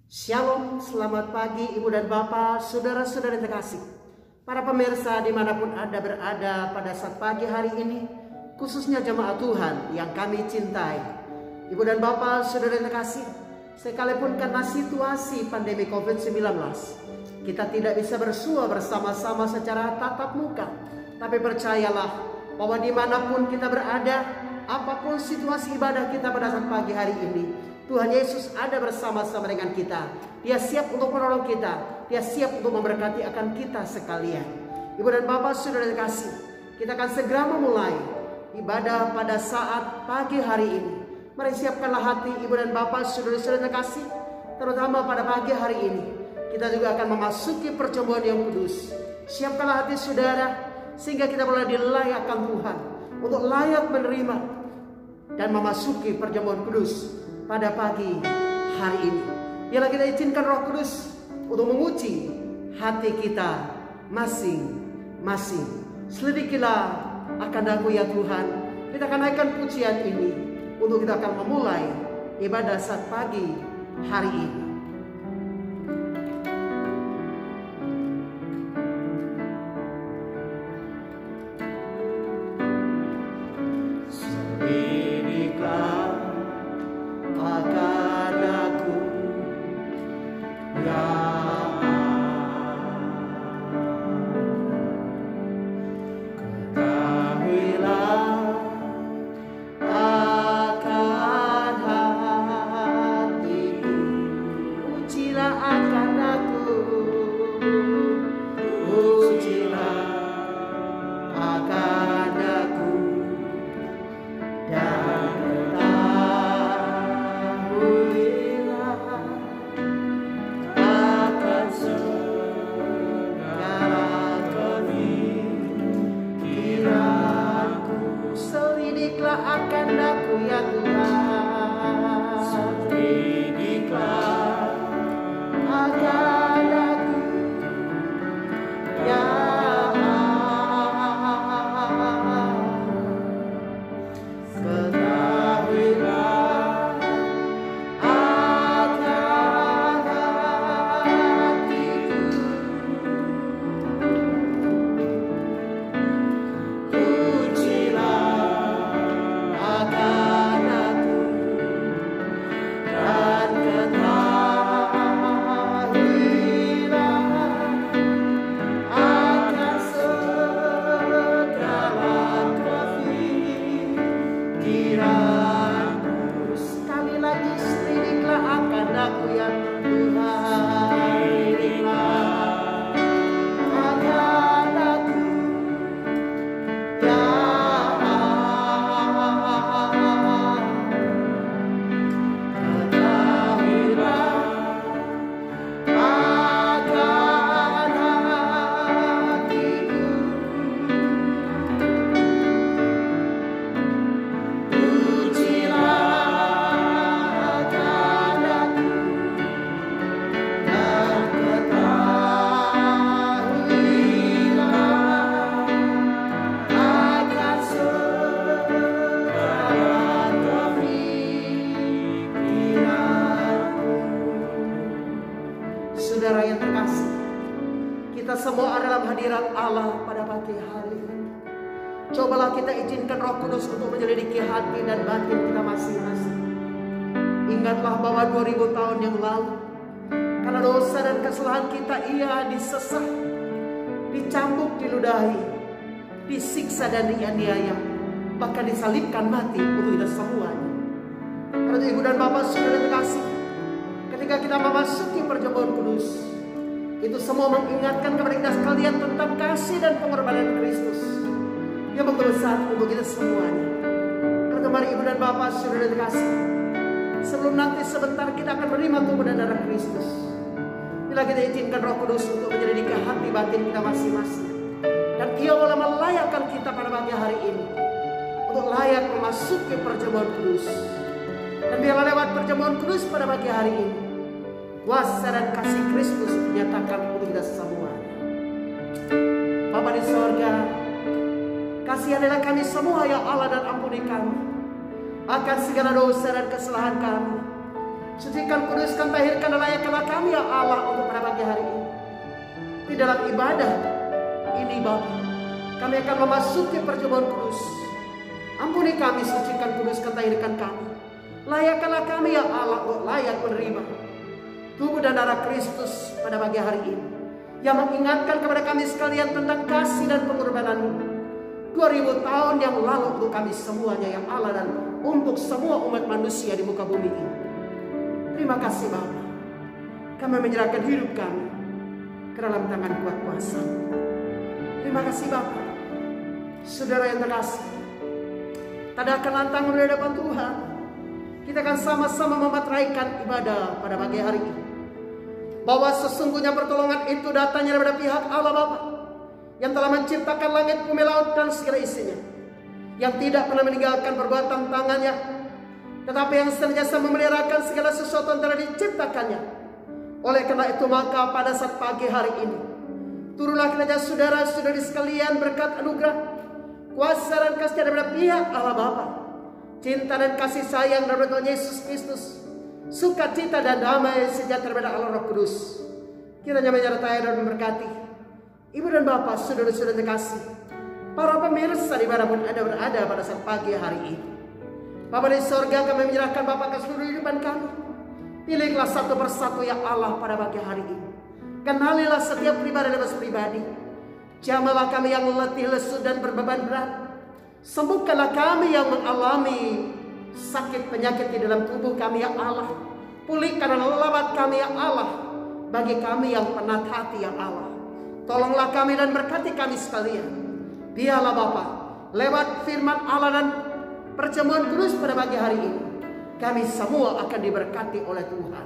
Shalom, selamat pagi Ibu dan Bapak, saudara-saudara terkasih. Para pemirsa dimanapun Anda berada pada saat pagi hari ini, khususnya jemaat Tuhan yang kami cintai. Ibu dan Bapak, saudara terkasih, sekalipun karena situasi pandemi COVID-19, kita tidak bisa bersua bersama-sama secara tatap muka. Tapi percayalah bahwa dimanapun kita berada, apapun situasi ibadah kita pada saat pagi hari ini, Tuhan Yesus ada bersama-sama dengan kita. Dia siap untuk menolong kita. Dia siap untuk memberkati akan kita sekalian. Ibu dan Bapak, saudara terkasih, kita akan segera memulai ibadah pada saat pagi hari ini. Mari siapkanlah hati Ibu dan Bapak, saudara-saudara terkasih, terutama pada pagi hari ini. Kita juga akan memasuki perjamuan yang kudus. Siapkanlah hati saudara, sehingga kita boleh dilayakkan Tuhan untuk layak menerima dan memasuki perjamuan kudus pada pagi hari ini. Biarlah kita izinkan Roh Kudus untuk menguji hati kita masing-masing. Selidikilah akan Aku ya Tuhan. Kita akan naikkan pujian ini untuk kita akan memulai ibadah saat pagi hari ini. Saudara yang terkasih, kita semua adalah hadirat Allah pada pagi hari ini. Cobalah kita izinkan Roh Kudus untuk menyelidiki hati dan batin kita masing-masing. Ingatlah bahwa 2000 tahun yang lalu, karena dosa dan kesalahan kita, Ia disesah, dicambuk, diludahi, disiksa dan dianiaya, bahkan disalibkan mati untuk kita semuanya. Karena Ibu dan Bapak, saudara terkasih, ketika kita memasuki perjamuan kudus, itu semua mengingatkan kepada kita sekalian tentang kasih dan pengorbanan Kristus yang membesar untuk kita semuanya. Karena mari Ibu dan Bapak, saudara terkasih, sebelum nanti sebentar kita akan menerima tubuh dan darah Kristus, bila kita izinkan Roh Kudus untuk menyelidiki hati batin kita masing-masing, dan Ia boleh melayakkan kita pada pagi hari ini untuk layak memasuki perjamuan kudus. Dan biarlah lewat perjamuan kudus pada pagi hari ini, kuasa dan kasih Kristus dinyatakan untuk kita semua. Bapa di sorga, kasihanilah kami semua ya Allah, dan ampuni kami akan segala dosa dan kesalahan kami. Sucikan, kuduskan, tahirkan, dan layakkanlah kami ya Allah untuk pada pagi hari ini. Di dalam ibadah ini Bapa, kami akan memasuki perjamuan kudus. Ampuni kami, sucikan, kuduskan, tahirkan kami. Layakkanlah kami ya Allah untuk layak menerima tubuh dan darah Kristus pada pagi hari ini, yang mengingatkan kepada kami sekalian tentang kasih dan pengorbanan-Mu 2000 tahun yang lalu untuk kami semuanya ya Allah, dan untuk semua umat manusia di muka bumi ini. Terima kasih Bapa. Kami menyerahkan hidup kami ke dalam tangan kuat kuasa. Terima kasih Bapa. Saudara yang terkasih, tadakan lantang di hadapan Tuhan. Kita akan sama-sama mematraikan ibadah pada pagi hari ini, bahwa sesungguhnya pertolongan itu datangnya daripada pihak Allah Bapa, yang telah menciptakan langit, bumi, laut, dan segala isinya, yang tidak pernah meninggalkan perbuatan tangannya, tetapi yang senantiasa memeliharakan segala sesuatu yang telah diciptakannya. Oleh karena itu maka pada saat pagi hari ini, turunlah kiranya saudara-saudari sekalian berkat anugerah, kuasa dan kasih daripada pihak Allah Bapa, cinta dan kasih sayang daripada Tuhan Yesus Kristus, sukacita dan damai sejahtera daripada Allah Roh Kudus, kiranya menyertai dan memberkati ibu dan bapak, saudara-saudara terkasih, para pemirsa dimanapun Anda berada pada saat pagi hari ini. Bapa di sorga, kami menyerahkan Bapa ke seluruh kehidupan kami. Pilihlah satu persatu ya Allah pada pagi hari ini. Kenalilah setiap pribadi dan pribadi. Jamalah kami yang letih, lesu, dan berbeban berat. Sembuhkanlah kami yang mengalami sakit penyakit di dalam tubuh kami ya Allah. Pulihkan dan lawat kami ya Allah. Bagi kami yang penat hati ya Allah, tolonglah kami dan berkati kami sekalian. Biarlah Bapa, lewat firman Allah dan perjamuan kudus pada pagi hari ini, kami semua akan diberkati oleh Tuhan.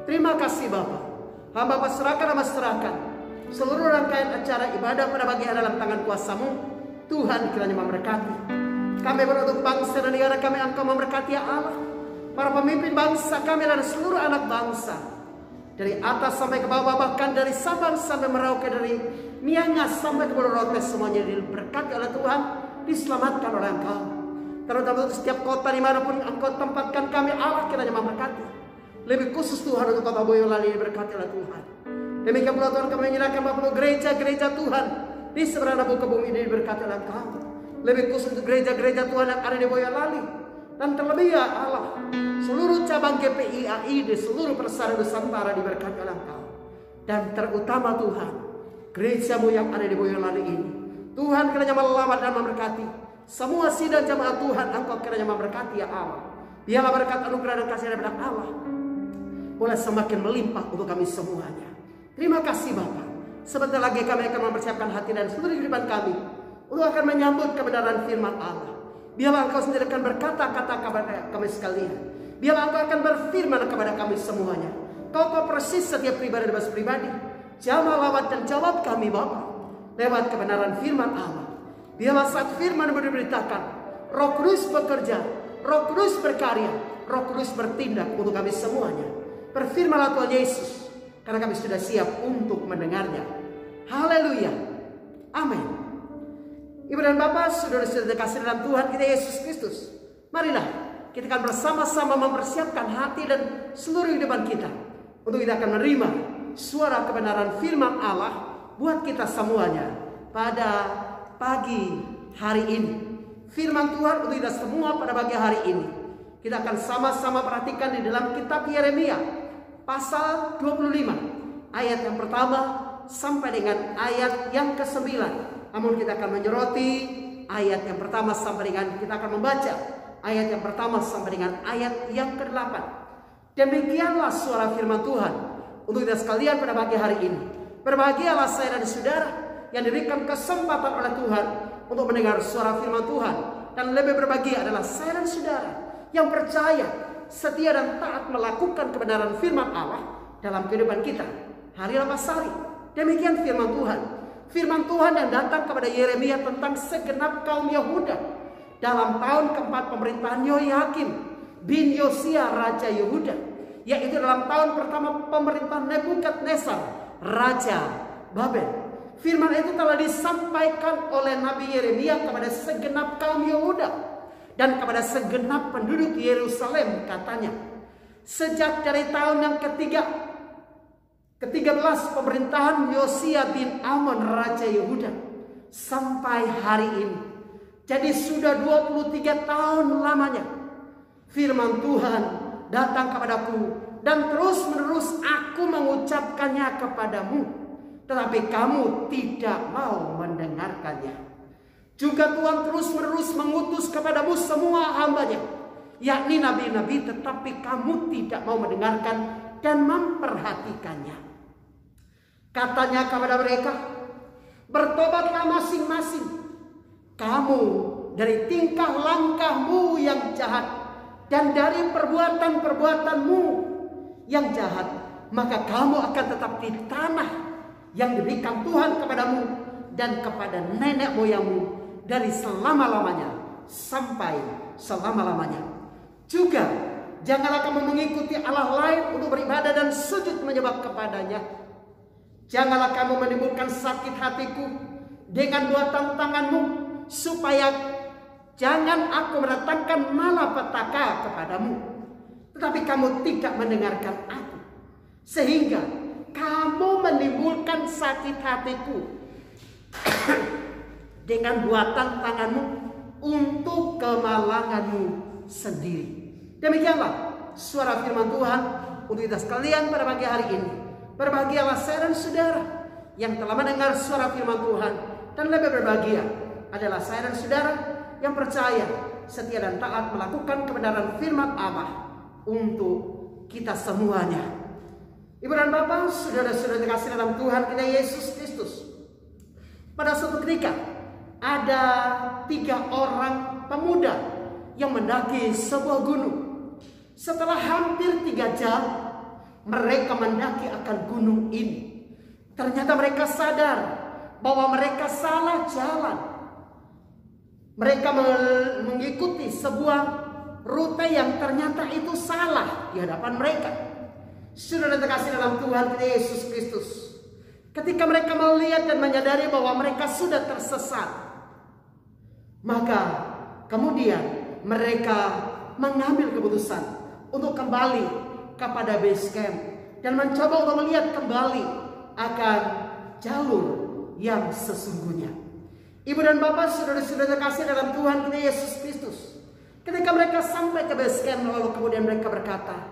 Terima kasih Bapa. Hamba serahkan seluruh rangkaian acara ibadah pada pagi hari dalam tangan kuasa-Mu. Tuhan kiranya memberkati kami, untuk bangsa dan negara kami. Engkau memberkati ya Allah, para pemimpin bangsa kami dan seluruh anak bangsa, dari atas sampai ke bawah, bahkan dari Sabang sampai Merauke, dari Miangas sampai ke Pulau Rote, semuanya diberkati oleh Tuhan, diselamatkan oleh Engkau. Terutama untuk setiap kota dimanapun Engkau tempatkan kami, Allah kiranya memberkati. Lebih khusus Tuhan untuk kota Boyolali diberkati oleh Tuhan. Demikian pula Tuhan, kami menyerahkan Bapak gereja-gereja Tuhan di seberang muka bumi ini diberkati oleh Engkau. Lebih khusus untuk gereja-gereja Tuhan yang ada di Boyolali, dan terlebih ya Allah, seluruh cabang GPI di seluruh persada Nusantara diberkati oleh Engkau. Dan terutama Tuhan, gereja-Mu yang ada di Boyolali ini, Tuhan kiranya melawat dan memberkati semua sidang jamaah Tuhan. Engkau kiranya memberkati ya Allah. Biarlah berkat anugerah dan kasih daripada Allah boleh semakin melimpah untuk kami semuanya. Terima kasih Bapa. Sebentar lagi kami akan mempersiapkan hati dan seluruh kehidupan kami untuk akan menyambut kebenaran firman Allah. Biarlah Engkau sendiri akan berkata-kata kepada kami sekalian. Biarlah Engkau akan berfirman kepada kami semuanya. Kau tahu persis setiap pribadi dan pribadi. Jamah, lawat, dan jawab kami Bapa lewat kebenaran firman Allah. Biarlah saat firman diberitakan, Roh Kudus bekerja, Roh Kudus berkarya, Roh Kudus bertindak untuk kami semuanya. Berfirmanlah Tuhan Yesus, karena kami sudah siap untuk mendengarnya. Haleluya. Amin. Ibu dan Bapak, saudara-saudara kasih dalam Tuhan kita Yesus Kristus, marilah kita akan bersama-sama mempersiapkan hati dan seluruh kehidupan kita untuk kita akan menerima suara kebenaran firman Allah buat kita semuanya pada pagi hari ini. Firman Tuhan untuk kita semua pada pagi hari ini, kita akan sama-sama perhatikan di dalam kitab Yeremia pasal 25 ayat yang pertama sampai dengan ayat yang ke-9. Namun kita akan menyoroti ayat yang pertama sampai dengan, kita akan membaca ayat yang pertama sampai dengan ayat yang ke-8. Demikianlah suara firman Tuhan untuk kita sekalian pada pagi hari ini. Berbahagialah saya dan saudara yang diberikan kesempatan oleh Tuhan untuk mendengar suara firman Tuhan. Dan lebih berbahagia adalah saya dan saudara yang percaya, setia, dan taat melakukan kebenaran firman Allah dalam kehidupan kita hari lepas hari. Demikian firman Tuhan. Firman Tuhan yang datang kepada Yeremia tentang segenap kaum Yehuda dalam tahun keempat pemerintahan Yehoyakim bin Yosia Raja Yehuda, yaitu dalam tahun pertama pemerintahan Nebukadnezar Raja Babel. Firman itu telah disampaikan oleh Nabi Yeremia kepada segenap kaum Yehuda dan kepada segenap penduduk Yerusalem, katanya. Sejak dari tahun yang ke-13 pemerintahan Yosia bin Amon Raja Yehuda sampai hari ini. Jadi sudah 23 tahun lamanya firman Tuhan datang kepadaku dan terus menerus aku mengucapkannya kepadamu, tetapi kamu tidak mau mendengarkannya. Juga Tuhan terus menerus mengutus kepadamu semua hambanya, yakni nabi-nabi, tetapi kamu tidak mau mendengarkan dan memperhatikannya. Katanya kepada mereka, bertobatlah masing-masing kamu dari tingkah langkahmu yang jahat dan dari perbuatan-perbuatanmu yang jahat, maka kamu akan tetap di tanah yang diberikan Tuhan kepadamu dan kepada nenek moyangmu dari selama-lamanya sampai selama-lamanya. Juga janganlah kamu mengikuti Allah lain untuk beribadah dan sujud menyembah kepadanya. Janganlah kamu menimbulkan sakit hatiku dengan buatan tanganmu, supaya jangan aku mendatangkan malapetaka kepadamu. Tetapi kamu tidak mendengarkan aku, sehingga kamu menimbulkan sakit hatiku dengan buatan tanganmu untuk kemalanganmu sendiri. Demikianlah suara firman Tuhan untuk kita sekalian pada pagi hari ini. Berbahagialah saya dan saudara yang telah mendengar suara firman Tuhan, dan lebih berbahagia adalah saya dan saudara yang percaya, setia dan taat melakukan kebenaran firman Allah untuk kita semuanya. Ibu dan Bapak, saudara-saudara dikasih dalam Tuhan kita Yesus Kristus. Pada suatu ketika ada 3 orang pemuda yang mendaki sebuah gunung. Setelah hampir 3 jam mereka mendaki akan gunung ini, ternyata mereka sadar bahwa mereka salah jalan. Mereka mengikuti sebuah rute yang ternyata itu salah di hadapan mereka. Saudara terkasih dalam Tuhan kita Yesus Kristus, ketika mereka melihat dan menyadari bahwa mereka sudah tersesat, maka kemudian mereka mengambil keputusan untuk kembali kepada base camp dan mencoba untuk melihat kembali akan jalur yang sesungguhnya. Ibu dan Bapak, saudara-saudara terkasih dalam Tuhan kita Yesus Kristus, ketika mereka sampai ke base camp, lalu kemudian mereka berkata,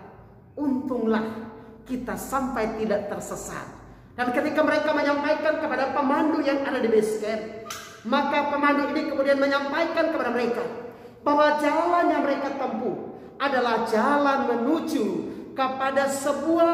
untunglah kita sampai tidak tersesat. Dan ketika mereka menyampaikan kepada pemandu yang ada di base camp, maka pemandu ini kemudian menyampaikan kepada mereka bahwa jalan yang mereka tempuh adalah jalan menuju kepada sebuah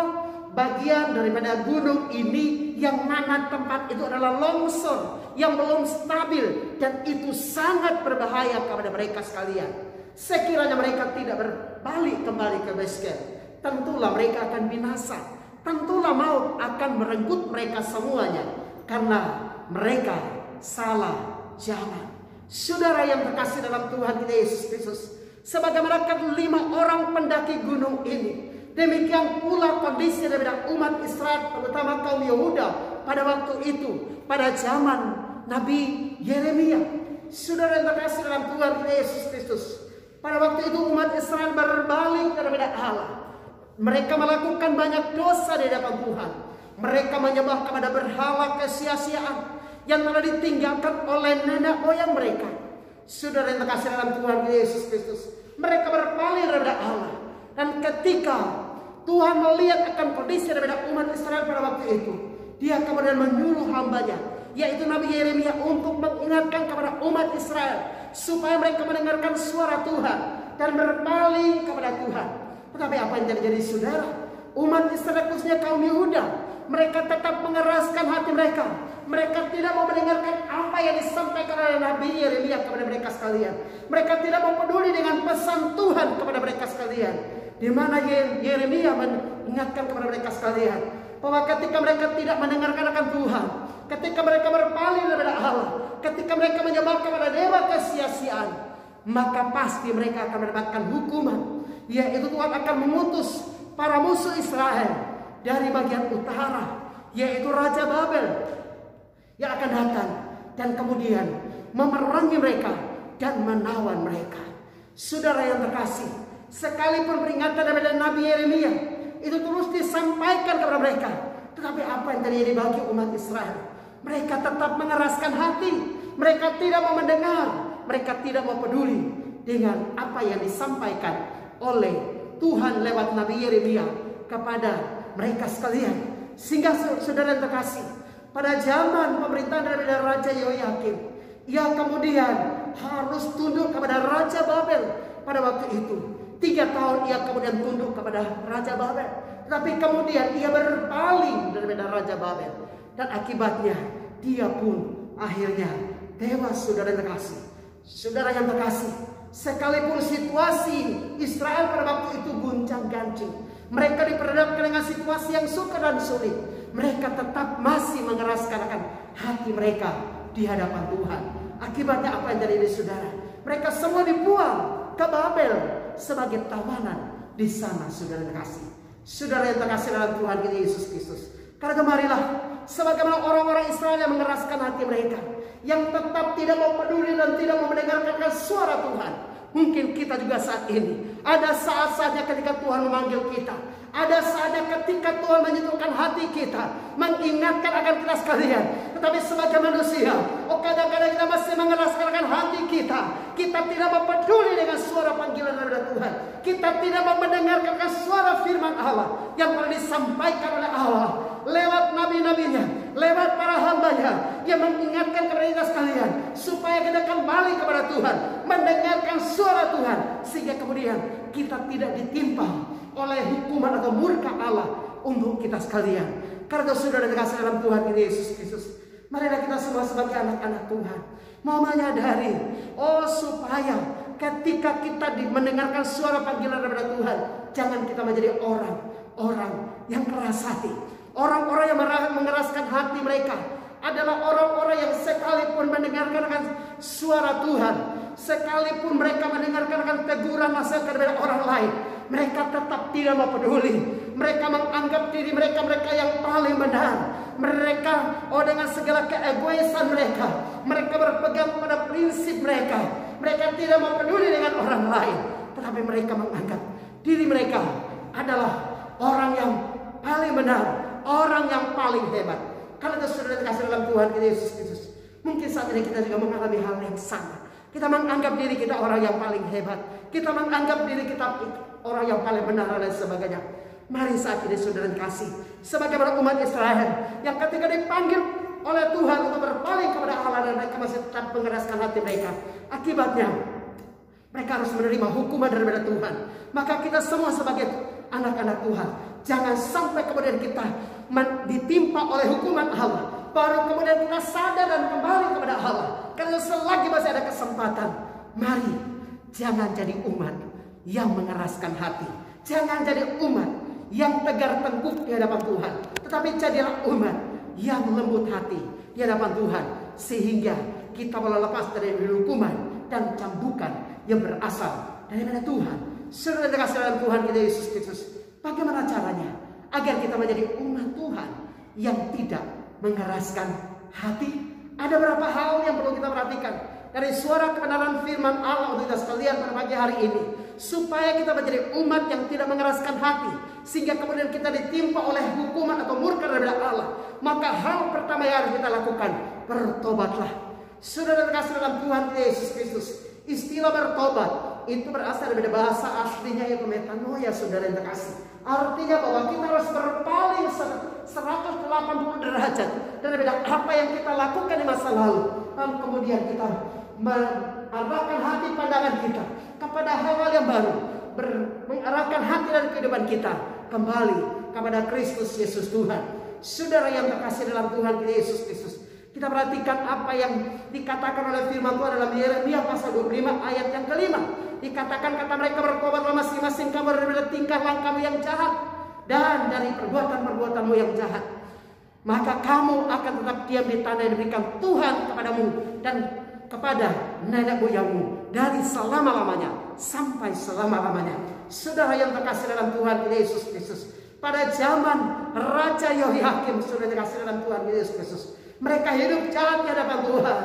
bagian daripada gunung ini yang mana tempat itu adalah longsor yang belum stabil, dan itu sangat berbahaya kepada mereka sekalian. Sekiranya mereka tidak berbalik kembali ke base camp, tentulah mereka akan binasa. Tentulah maut akan merenggut mereka semuanya karena mereka salah jalan. Saudara yang terkasih dalam Tuhan kita Yesus Kristus, sebagaimana 5 orang pendaki gunung ini, demikian pula kondisi daripada umat Israel, terutama kaum Yehuda pada waktu itu, pada zaman Nabi Yeremia. Saudara yang terkasih dalam Tuhan Yesus Kristus, pada waktu itu umat Israel berbalik daripada Allah. Mereka melakukan banyak dosa di hadapan Tuhan. Mereka menyembah kepada berhala kesia-siaan yang telah ditinggalkan oleh nenek moyang mereka. Saudara yang terkasih dalam Tuhan Yesus Kristus, mereka berpaling daripada Allah. Dan ketika Tuhan melihat akan kondisi daripada umat Israel pada waktu itu, Dia kemudian menyuruh hambanya, yaitu Nabi Yeremia, untuk mengingatkan kepada umat Israel supaya mereka mendengarkan suara Tuhan dan berpaling kepada Tuhan. Tetapi apa yang terjadi, saudara? Umat Israel, khususnya kaum Yehuda, mereka tetap mengeraskan hati mereka. Mereka tidak mau mendengarkan apa yang disampaikan oleh Nabi Yeremia kepada mereka sekalian. Mereka tidak mau peduli dengan pesan Tuhan kepada mereka sekalian, di mana Yeremia mengingatkan kepada mereka sekalian bahwa ketika mereka tidak mendengarkan akan Tuhan, ketika mereka berpaling daripada Allah, ketika mereka menyembah kepada dewa kesia-siaan, maka pasti mereka akan mendapatkan hukuman, yaitu Tuhan akan mengutus para musuh Israel dari bagian utara, yaitu Raja Babel, yang akan datang dan kemudian memerangi mereka dan menawan mereka. Saudara yang terkasih, sekalipun peringatan daripada Nabi Yeremia itu terus disampaikan kepada mereka, tetapi apa yang terjadi bagi umat Israel? Mereka tetap mengeraskan hati. Mereka tidak mau mendengar. Mereka tidak mau peduli dengan apa yang disampaikan oleh Tuhan lewat Nabi Yeremia kepada mereka sekalian. Sehingga saudara yang terkasih, pada zaman pemerintahan daripada Raja Yehoyakim, ia kemudian harus tunduk kepada Raja Babel pada waktu itu. 3 tahun ia kemudian tunduk kepada Raja Babel. Tetapi kemudian ia berpaling daripada Raja Babel. Dan akibatnya dia pun akhirnya tewas, saudara yang terkasih. Saudara yang terkasih, sekalipun situasi Israel pada waktu itu guncang-gancing, mereka diperhadapkan dengan situasi yang sukar dan sulit, mereka tetap masih mengeraskan akan hati mereka di hadapan Tuhan. Akibatnya apa yang terjadi, saudara? Mereka semua dibuang ke Babel sebagai tawanan di sana, saudara yang terkasih. Saudara yang terkasih dalam Tuhan kita Yesus Kristus. Karena kemarilah, sebagaimana orang-orang Israel yang mengeraskan hati mereka, yang tetap tidak mau peduli dan tidak mau mendengarkan suara Tuhan. Mungkin kita juga saat ini ada saat-saatnya ketika Tuhan memanggil kita, ada saatnya ketika Tuhan menyentuhkan hati kita, mengingatkan akan kita sekalian. Tetapi sebagai manusia, kadang-kadang kita masih mengeraskan hati kita. Kita tidak mau peduli dengan suara panggilan dari Tuhan. Kita tidak mau mendengarkan suara firman Allah yang telah disampaikan oleh Allah lewat nabi-nabinya, lewat para hambanya, yang mengingatkan kepada kita sekalian supaya kita kembali kepada Tuhan, mendengarkan suara Tuhan, sehingga kemudian kita tidak ditimpa oleh hukuman atau murka Allah untuk kita sekalian. Karena saudara dikasih dalam Tuhan kita Yesus Kristus, marilah kita semua sebagai anak-anak Tuhan mau menyadari, supaya ketika kita mendengarkan suara panggilan daripada Tuhan, jangan kita menjadi orang-orang yang keras hati. Orang-orang yang mengeraskan hati mereka adalah orang-orang yang sekalipun mendengarkan suara Tuhan, sekalipun mereka mendengarkan teguran nasihat dari orang lain, mereka tetap tidak mau peduli. Mereka menganggap diri mereka yang paling benar. Mereka dengan segala keegoisan mereka berpegang pada prinsip mereka. Mereka tidak mau peduli dengan orang lain, tetapi mereka menganggap diri mereka adalah orang yang paling benar, orang yang paling hebat. Karena itu saudara dikasih dalam Tuhan kita Yesus Kristus, mungkin saat ini kita juga mengalami hal yang sama. Kita menganggap diri kita orang yang paling hebat, kita menganggap diri kita orang yang paling benar dan sebagainya. Mari saat ini saudara dikasih, sebagaimana umat Israel yang ketika dipanggil oleh Tuhan untuk berpaling kepada Allah, dan mereka masih tetap mengeraskan hati mereka, akibatnya mereka harus menerima hukuman daripada Tuhan. Maka kita semua sebagai anak-anak Tuhan, jangan sampai kemudian kita ditimpa oleh hukuman Allah, baru kemudian kita sadar dan kembali kepada Allah. Karena selagi masih ada kesempatan, mari jangan jadi umat yang mengeraskan hati. Jangan jadi umat yang tegar tengkuk di hadapan Tuhan, tetapi jadilah umat yang lembut hati di hadapan Tuhan, sehingga kita boleh lepas dari hukuman dan cambukan yang berasal daripada Tuhan. Saudara dikasih dalam Tuhan kita Yesus Kristus, bagaimana caranya agar kita menjadi umat Tuhan yang tidak mengeraskan hati? Ada beberapa hal yang perlu kita perhatikan dari suara kebenaran firman Allah untuk kita sekalian pada pagi hari ini, supaya kita menjadi umat yang tidak mengeraskan hati, sehingga kemudian kita ditimpa oleh hukuman atau murka dari Allah. Maka hal pertama yang harus kita lakukan, bertobatlah. Saudara terkasih dalam Tuhan Yesus Kristus, istilah bertobat itu berasal dari bahasa aslinya yaitu metanoia, saudara yang terkasih. Artinya bahwa kita harus berpaling 180 derajat daripada apa yang kita lakukan di masa lalu, dan kemudian kita mengarahkan hati pandangan kita kepada hal-hal yang baru, mengarahkan hati dan kehidupan kita kembali kepada Kristus Yesus Tuhan. Saudara yang terkasih dalam Tuhan kita Yesus Kristus, kita perhatikan apa yang dikatakan oleh firman Tuhan dalam Yeremia pasal 25 ayat yang kelima. Dikatakan, kata mereka, bertobatlah masing-masing kamu dari tingkah langkahmu yang jahat dan dari perbuatan-perbuatanmu yang jahat, maka kamu akan tetap diam di tanah yang diberikan Tuhan kepadamu dan kepada nenek moyangmu dari selama-lamanya sampai selama-lamanya. Saudara yang terkasih dalam Tuhan Yesus Kristus, pada zaman Raja Yehoyakim, saudara terkasih dalam Tuhan Yesus Kristus, mereka hidup jahat di hadapan Tuhan.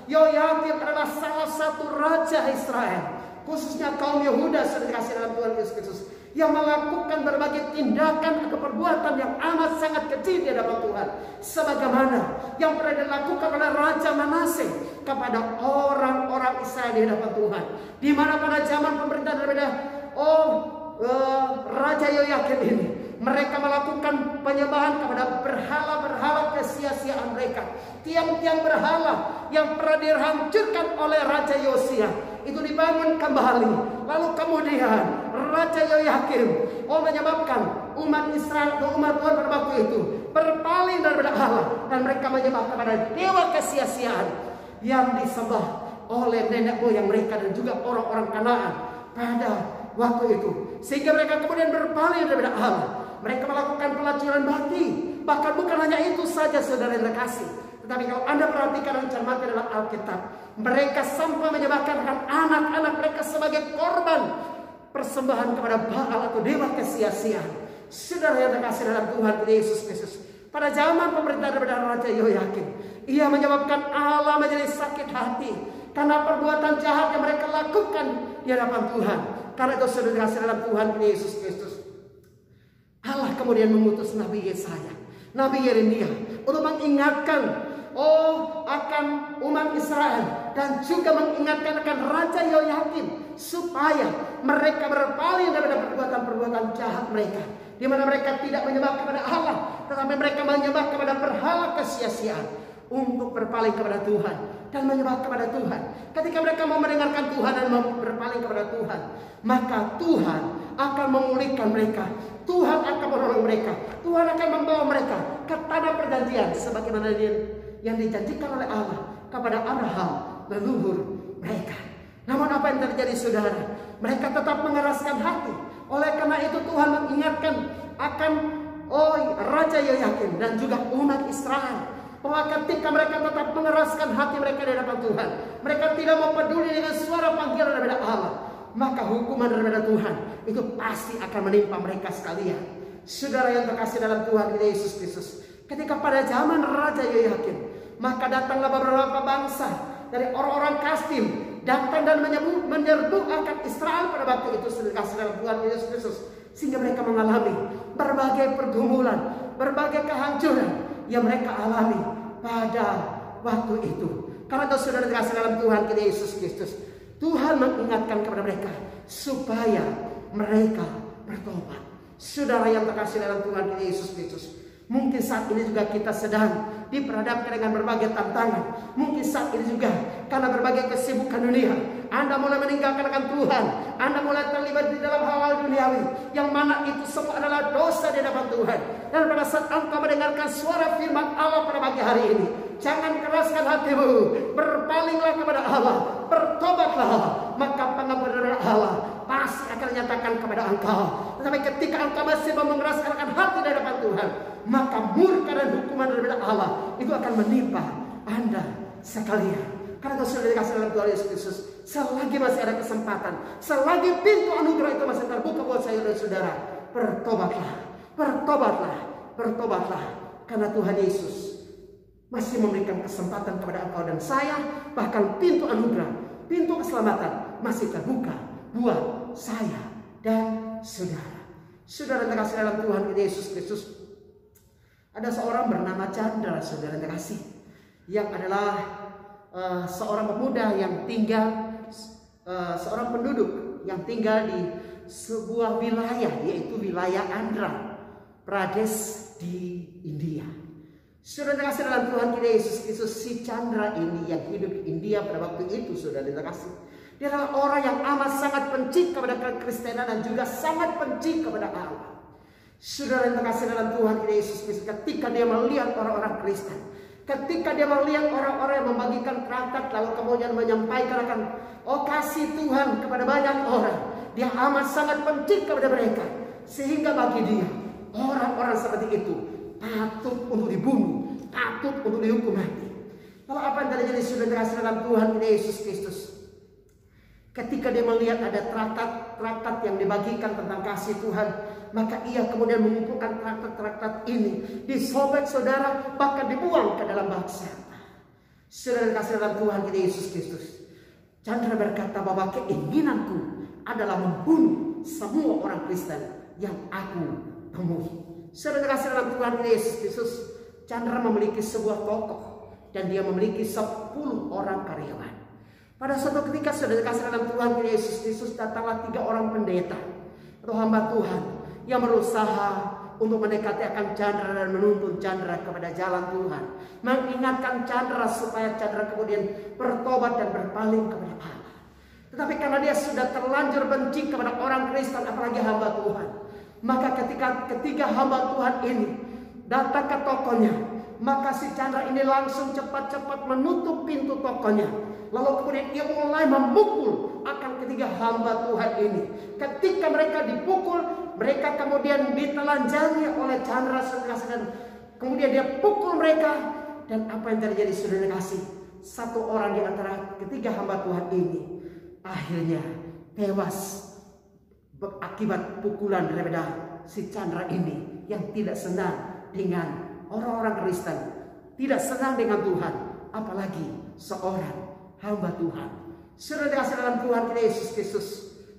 Yehoyakim adalah salah satu raja Israel khususnya kaum Yehuda sudah dikasih dalam Tuhan Yesus Kristus, yang melakukan berbagai tindakan atau perbuatan yang amat sangat keji di hadapan Tuhan, sebagaimana yang pernah dilakukan oleh Raja Manase kepada orang-orang Israel di hadapan Tuhan, di mana pada zaman pemerintahan daripada Raja Yoyakim ini, mereka melakukan penyembahan kepada berhala-berhala kesia-siaan mereka. Tiang-tiang berhala yang pernah dihancurkan oleh Raja Yosia itu dibangun kembali. Lalu kemudian Raja Yoyakim menyebabkan umat Israel atau umat Tuhan pada waktu itu berpaling daripada Allah, dan mereka menyembah kepada dewa kesia-siaan yang disembah oleh nenek moyang mereka dan juga orang-orang Kanaan pada waktu itu, sehingga mereka kemudian berpaling daripada Allah. Mereka melakukan pelacuran baki. Bahkan bukan hanya itu saja, saudara yang terkasih, tetapi kalau Anda perhatikan dan cermati dalam Alkitab, mereka sampai menyembahkan anak-anak mereka sebagai korban persembahan kepada Baal atau dewa kesia-siaan. Saudara yang terkasih dalam Tuhan Yesus Kristus, pada zaman pemerintahan daripada Raja Yoyakim, ia menyebabkan Allah menjadi sakit hati karena perbuatan jahat yang mereka lakukan di hadapan Tuhan. Karena itu saudara terkasih dalam Tuhan Yesus Kristus, Allah kemudian mengutus Nabi Yesaya, Nabi Yeremia untuk mengingatkan akan umat Israel, dan juga mengingatkan akan Raja Yoyakim supaya mereka berpaling daripada perbuatan-perbuatan jahat mereka, di mana mereka tidak menyembah kepada Allah, tetapi mereka menyembah kepada berhala kesia-siaan, untuk berpaling kepada Tuhan dan menyembah kepada Tuhan. Ketika mereka mau mendengarkan Tuhan dan mau berpaling kepada Tuhan, maka Tuhan akan memulihkan mereka, Tuhan akan menolong mereka, Tuhan akan membawa mereka ke tanah perjanjian sebagaimana yang dijanjikan oleh Allah kepada Abraham, leluhur mereka. Namun apa yang terjadi, saudara? Mereka tetap mengeraskan hati. Oleh karena itu Tuhan mengingatkan akan Raja Yoyakim dan juga umat Israel bahwa ketika mereka tetap mengeraskan hati mereka di hadapan Tuhan, mereka tidak mau peduli dengan suara panggilan daripada Allah, maka hukuman daripada Tuhan itu pasti akan menimpa mereka sekalian. Saudara yang terkasih dalam Tuhan Yesus Kristus, ketika pada zaman Raja Yoyakim, maka datanglah beberapa bangsa dari orang-orang Kasdim datang dan menyerbu akan Israel pada waktu itu, saudara terkasih dalam Tuhan Yesus Kristus, sehingga mereka mengalami berbagai pergumulan, berbagai kehancuran yang mereka alami pada waktu itu. Karena itu saudara terkasih dalam Tuhan kita Yesus Kristus, Tuhan mengingatkan kepada mereka supaya mereka bertobat. Saudara yang terkasih dalam Tuhan kita Yesus Kristus, mungkin saat ini juga kita sedang diperhadapkan dengan berbagai tantangan. Mungkin saat ini juga karena berbagai kesibukan dunia, Anda mulai meninggalkan akan Tuhan, Anda mulai terlibat di dalam hal-hal duniawi, yang mana itu semua adalah dosa di hadapan Tuhan. Dan pada saat engkau mendengarkan suara firman Allah pada pagi hari ini, jangan keraskan hatimu, berpalinglah kepada Allah, bertobatlah, maka pengampunan Allah pasti akan dinyatakan kepada engkau. Tetapi ketika engkau masih mengeraskan hati di hadapan Tuhan, maka murka dan hukuman daripada Allah itu akan menimpa Anda sekalian. Karena itu sudah dikasih dalam Tuhan Yesus Kristus, selagi masih ada kesempatan, selagi pintu anugerah itu masih terbuka buat saya dan saudara, bertobatlah, bertobatlah, bertobatlah. Karena Tuhan Yesus masih memberikan kesempatan kepada engkau dan saya, bahkan pintu anugerah, pintu keselamatan masih terbuka buat saya dan saudara. Saudara terkasih dalam Tuhan Yesus Kristus, ada seorang bernama Chandra, saudara terkasih, yang adalah seorang pemuda yang tinggal, seorang penduduk yang tinggal di sebuah wilayah, yaitu wilayah Andhra Pradesh di India. Saudara terkasih dalam Tuhan kita Yesus Kristus, si Chandra ini yang hidup di India pada waktu itu, saudara terkasih, dia adalah orang yang amat sangat benci kepada kekristenan dan juga sangat benci kepada Allah. Saudara yang terkasih dalam Tuhan kita Yesus Kristus, ketika dia melihat orang-orang Kristen, ketika dia melihat orang-orang yang membagikan traktat lalu kemudian menyampaikan akan kasih Tuhan kepada banyak orang, dia amat sangat benci kepada mereka, sehingga bagi dia orang-orang seperti itu patut untuk dibunuh, patut untuk dihukum mati. Lalu apa yang terjadi, saudara terkasih dalam Tuhan Yesus Kristus? Ketika dia melihat ada traktat-traktat yang dibagikan tentang kasih Tuhan, maka ia kemudian mengumpulkan traktat-traktat ini, disobek saudara, bahkan dibuang ke dalam bak sampah. Saudara kasih dalam Tuhan kita Yesus Kristus, Chandra berkata bahwa keinginanku adalah membunuh semua orang Kristen yang aku temui. Saudara kasih dalam Tuhan Yesus Kristus, Chandra memiliki sebuah toko dan dia memiliki 10 orang karyawan. Pada suatu ketika saudara kasih dalam Tuhan Yesus Kristus, datanglah 3 orang pendeta atau hamba Tuhan yang berusaha untuk mendekati akan Chandra dan menuntun Chandra kepada jalan Tuhan, mengingatkan Chandra supaya Chandra kemudian bertobat dan berpaling kepada Allah. Tetapi karena dia sudah terlanjur benci kepada orang Kristen, apalagi hamba Tuhan, maka ketika ketiga hamba Tuhan ini datang ke tokonya, maka si Chandra ini langsung cepat-cepat menutup pintu tokonya. Lalu kemudian ia mulai memukul akan ketiga hamba Tuhan ini. Ketika mereka dipukul, mereka kemudian ditelanjangi oleh Chandra, saudara kasih. Kemudian dia pukul mereka. Dan apa yang terjadi, saudara kasih? Satu orang di antara ketiga hamba Tuhan ini akhirnya tewas akibat pukulan daripada si Chandra ini yang tidak senang dengan orang-orang Kristen, tidak senang dengan Tuhan, apalagi seorang hamba Tuhan. Saudara kasih dalam Tuhan Yesus Kristus,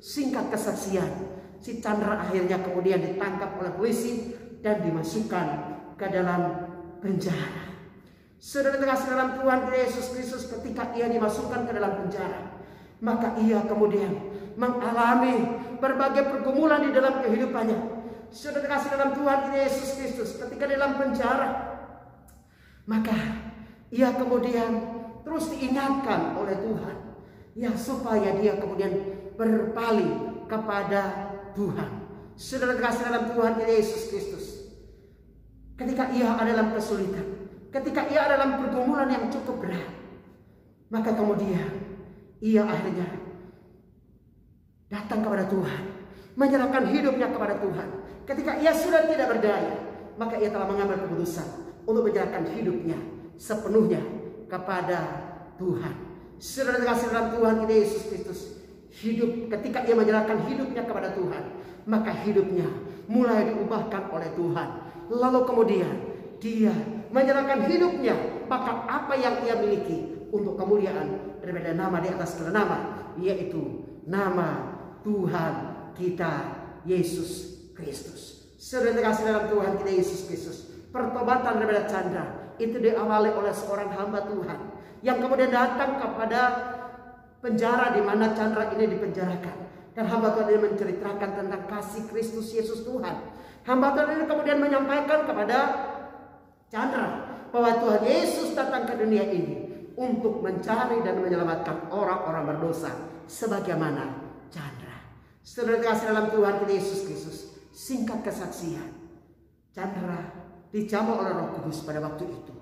singkat kesaksian, si Chandra akhirnya kemudian ditangkap oleh polisi dan dimasukkan ke dalam penjara. Saudara kasih dalam Tuhan Yesus Kristus, ketika ia dimasukkan ke dalam penjara, maka ia kemudian mengalami berbagai pergumulan di dalam kehidupannya. Saudara kasih dalam Tuhan Yesus Kristus, ketika di dalam penjara, maka ia kemudian terus diingatkan oleh Tuhan, ya, supaya dia kemudian berpaling kepada Tuhan. Saudara kasih dalam Tuhan Yesus Kristus, ketika ia ada dalam kesulitan, ketika ia ada dalam pergumulan yang cukup berat, maka kemudian ia akhirnya datang kepada Tuhan, menyerahkan hidupnya kepada Tuhan. Ketika ia sudah tidak berdaya, maka ia telah mengambil keputusan untuk menyerahkan hidupnya sepenuhnya kepada Tuhan. Saudara kasih dalam Tuhan Yesus Kristus, ketika ia menyerahkan hidupnya kepada Tuhan, maka hidupnya mulai diubahkan oleh Tuhan. Lalu kemudian dia menyerahkan hidupnya, maka apa yang ia miliki untuk kemuliaan daripada nama di atas segala nama, yaitu nama Tuhan kita Yesus Kristus. Saudara kasih dalam Tuhan kita Yesus Kristus, pertobatan daripada Chandra itu diawali oleh seorang hamba Tuhan yang kemudian datang kepada penjara di mana Chandra ini dipenjarakan. Dan hamba Tuhan ini menceritakan tentang kasih Kristus Yesus Tuhan. Hamba Tuhan ini kemudian menyampaikan kepada Chandra bahwa Tuhan Yesus datang ke dunia ini untuk mencari dan menyelamatkan orang-orang berdosa sebagaimana Chandra. Saudara kasih dalam Tuhan kita Yesus Kristus, singkat kesaksian, Chandra dijamah oleh Roh Kudus pada waktu itu.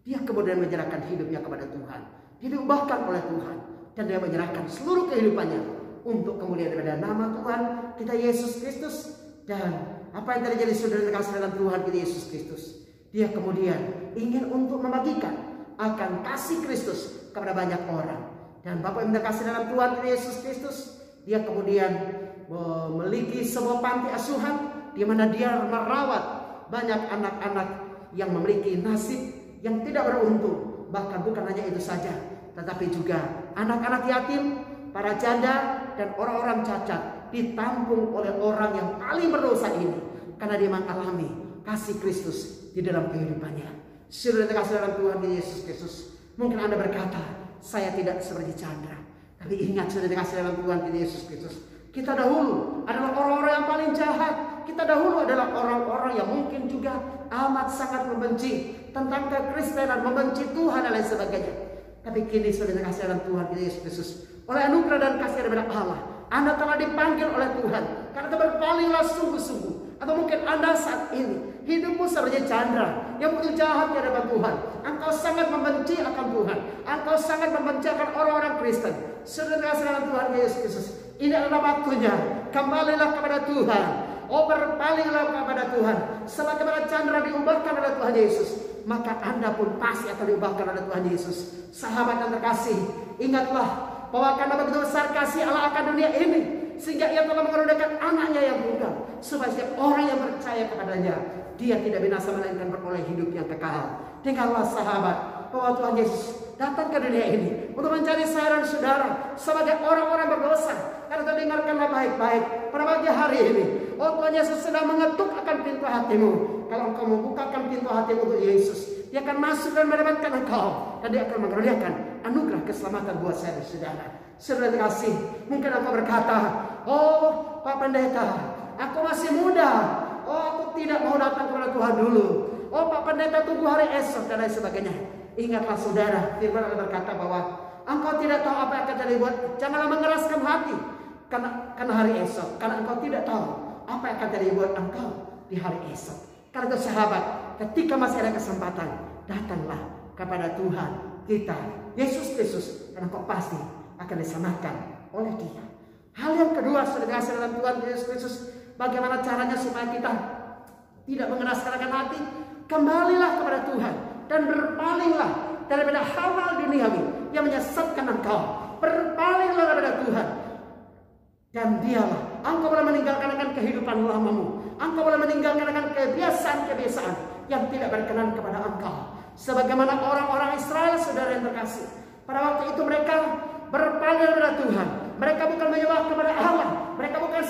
Dia kemudian menyerahkan hidupnya kepada Tuhan. Dia diubahkan oleh Tuhan dan dia menyerahkan seluruh kehidupannya untuk kemuliaan daripada nama Tuhan kita Yesus Kristus. Dan apa yang terjadi, saudara kasih dalam Tuhan kita Yesus Kristus, dia kemudian ingin untuk membagikan akan kasih Kristus kepada banyak orang. Dan Bapak yang terkasih dalam Tuhan kita Yesus Kristus, dia kemudian memiliki sebuah panti asuhan di mana dia merawat banyak anak-anak yang memiliki nasib yang tidak beruntung. Bahkan bukan hanya itu saja, tetapi juga anak-anak yatim, para janda, dan orang-orang cacat ditampung oleh orang yang paling berdosa ini, karena dia mengalami kasih Kristus di dalam kehidupannya. Saudara terkasih dalam Tuhan Yesus Kristus, mungkin Anda berkata, saya tidak seperti Chandra. Tapi ingat, saudara terkasih dalam Tuhan Yesus Kristus, kita dahulu adalah orang-orang yang paling jahat. Kita dahulu adalah orang-orang yang mungkin juga amat sangat membenci tentang kekristenan, membenci Tuhan dan lain sebagainya. Tapi kini saudara kasih dalam Tuhan Yesus Kristus, oleh anugerah dan kasih daripada Allah, Anda telah dipanggil oleh Tuhan karena berpalinglah sungguh-sungguh. Atau mungkin Anda saat ini hidupmu seperti Chandra yang begitu jahat di hadapan Tuhan. Engkau sangat membenci akan Tuhan, engkau sangat membenci akan orang-orang Kristen. Saudara kasih dalam Tuhan Yesus Kristus, ini adalah waktunya. Kembalilah kepada Tuhan. Oh, berpalinglah kepada Tuhan. Sebagaimana Chandra diubahkan oleh Tuhan Yesus, maka Anda pun pasti akan diubahkan oleh Tuhan Yesus. Sahabat yang terkasih, ingatlah bahwa karena begitu besar kasih Allah akan dunia ini, sehingga ia telah mengaruniakan anaknya yang tunggal, supaya setiap orang yang percaya kepadanya, dia tidak binasa melainkan beroleh hidup yang kekal. Dengarlah sahabat, bahwa Tuhan Yesus datang ke dunia ini untuk mencari saya dan saudara sebagai orang-orang berdosa. Karena dengarkanlah baik-baik pada pagi hari ini. Oh, Tuhan Yesus sedang mengetuk akan pintu hatimu. Kalau engkau membukakan pintu hatimu untuk Yesus, Dia akan masuk dan mendapatkan engkau, dan Dia akan mengerjakan anugerah keselamatan buat saya dan saudara. Saudara kasih, mungkin engkau berkata, oh Pak Pendeta, aku masih muda. Oh, aku tidak mau datang kepada Tuhan dulu. Oh, Pak Pendeta, tunggu hari esok dan lain sebagainya. Ingatlah saudara, firman Allah berkata bahwa engkau tidak tahu apa yang akan terjadi buat. Janganlah mengeraskan hati karena hari esok, karena engkau tidak tahu apa yang akan terjadi buat engkau di hari esok. Karena itu sahabat, ketika masih ada kesempatan, datanglah kepada Tuhan kita Yesus Kristus, dan engkau pasti akan diselamatkan oleh Dia. Hal yang kedua, saudara dalam Tuhan Yesus Kristus, bagaimana caranya supaya kita tidak mengeraskan hati? Kembalilah kepada Tuhan dan berpalinglah daripada hal-hal duniawi yang menyesatkan engkau. Berpalinglah kepada Tuhan, dan Dialah engkau boleh meninggalkan akan kehidupan lamamu. Engkau boleh meninggalkan akan kebiasaan-kebiasaan yang tidak berkenan kepada engkau. Sebagaimana orang-orang Israel, saudara yang terkasih, pada waktu itu mereka berpaling kepada Tuhan. Mereka bukan menyembah kepada Allah, mereka bukan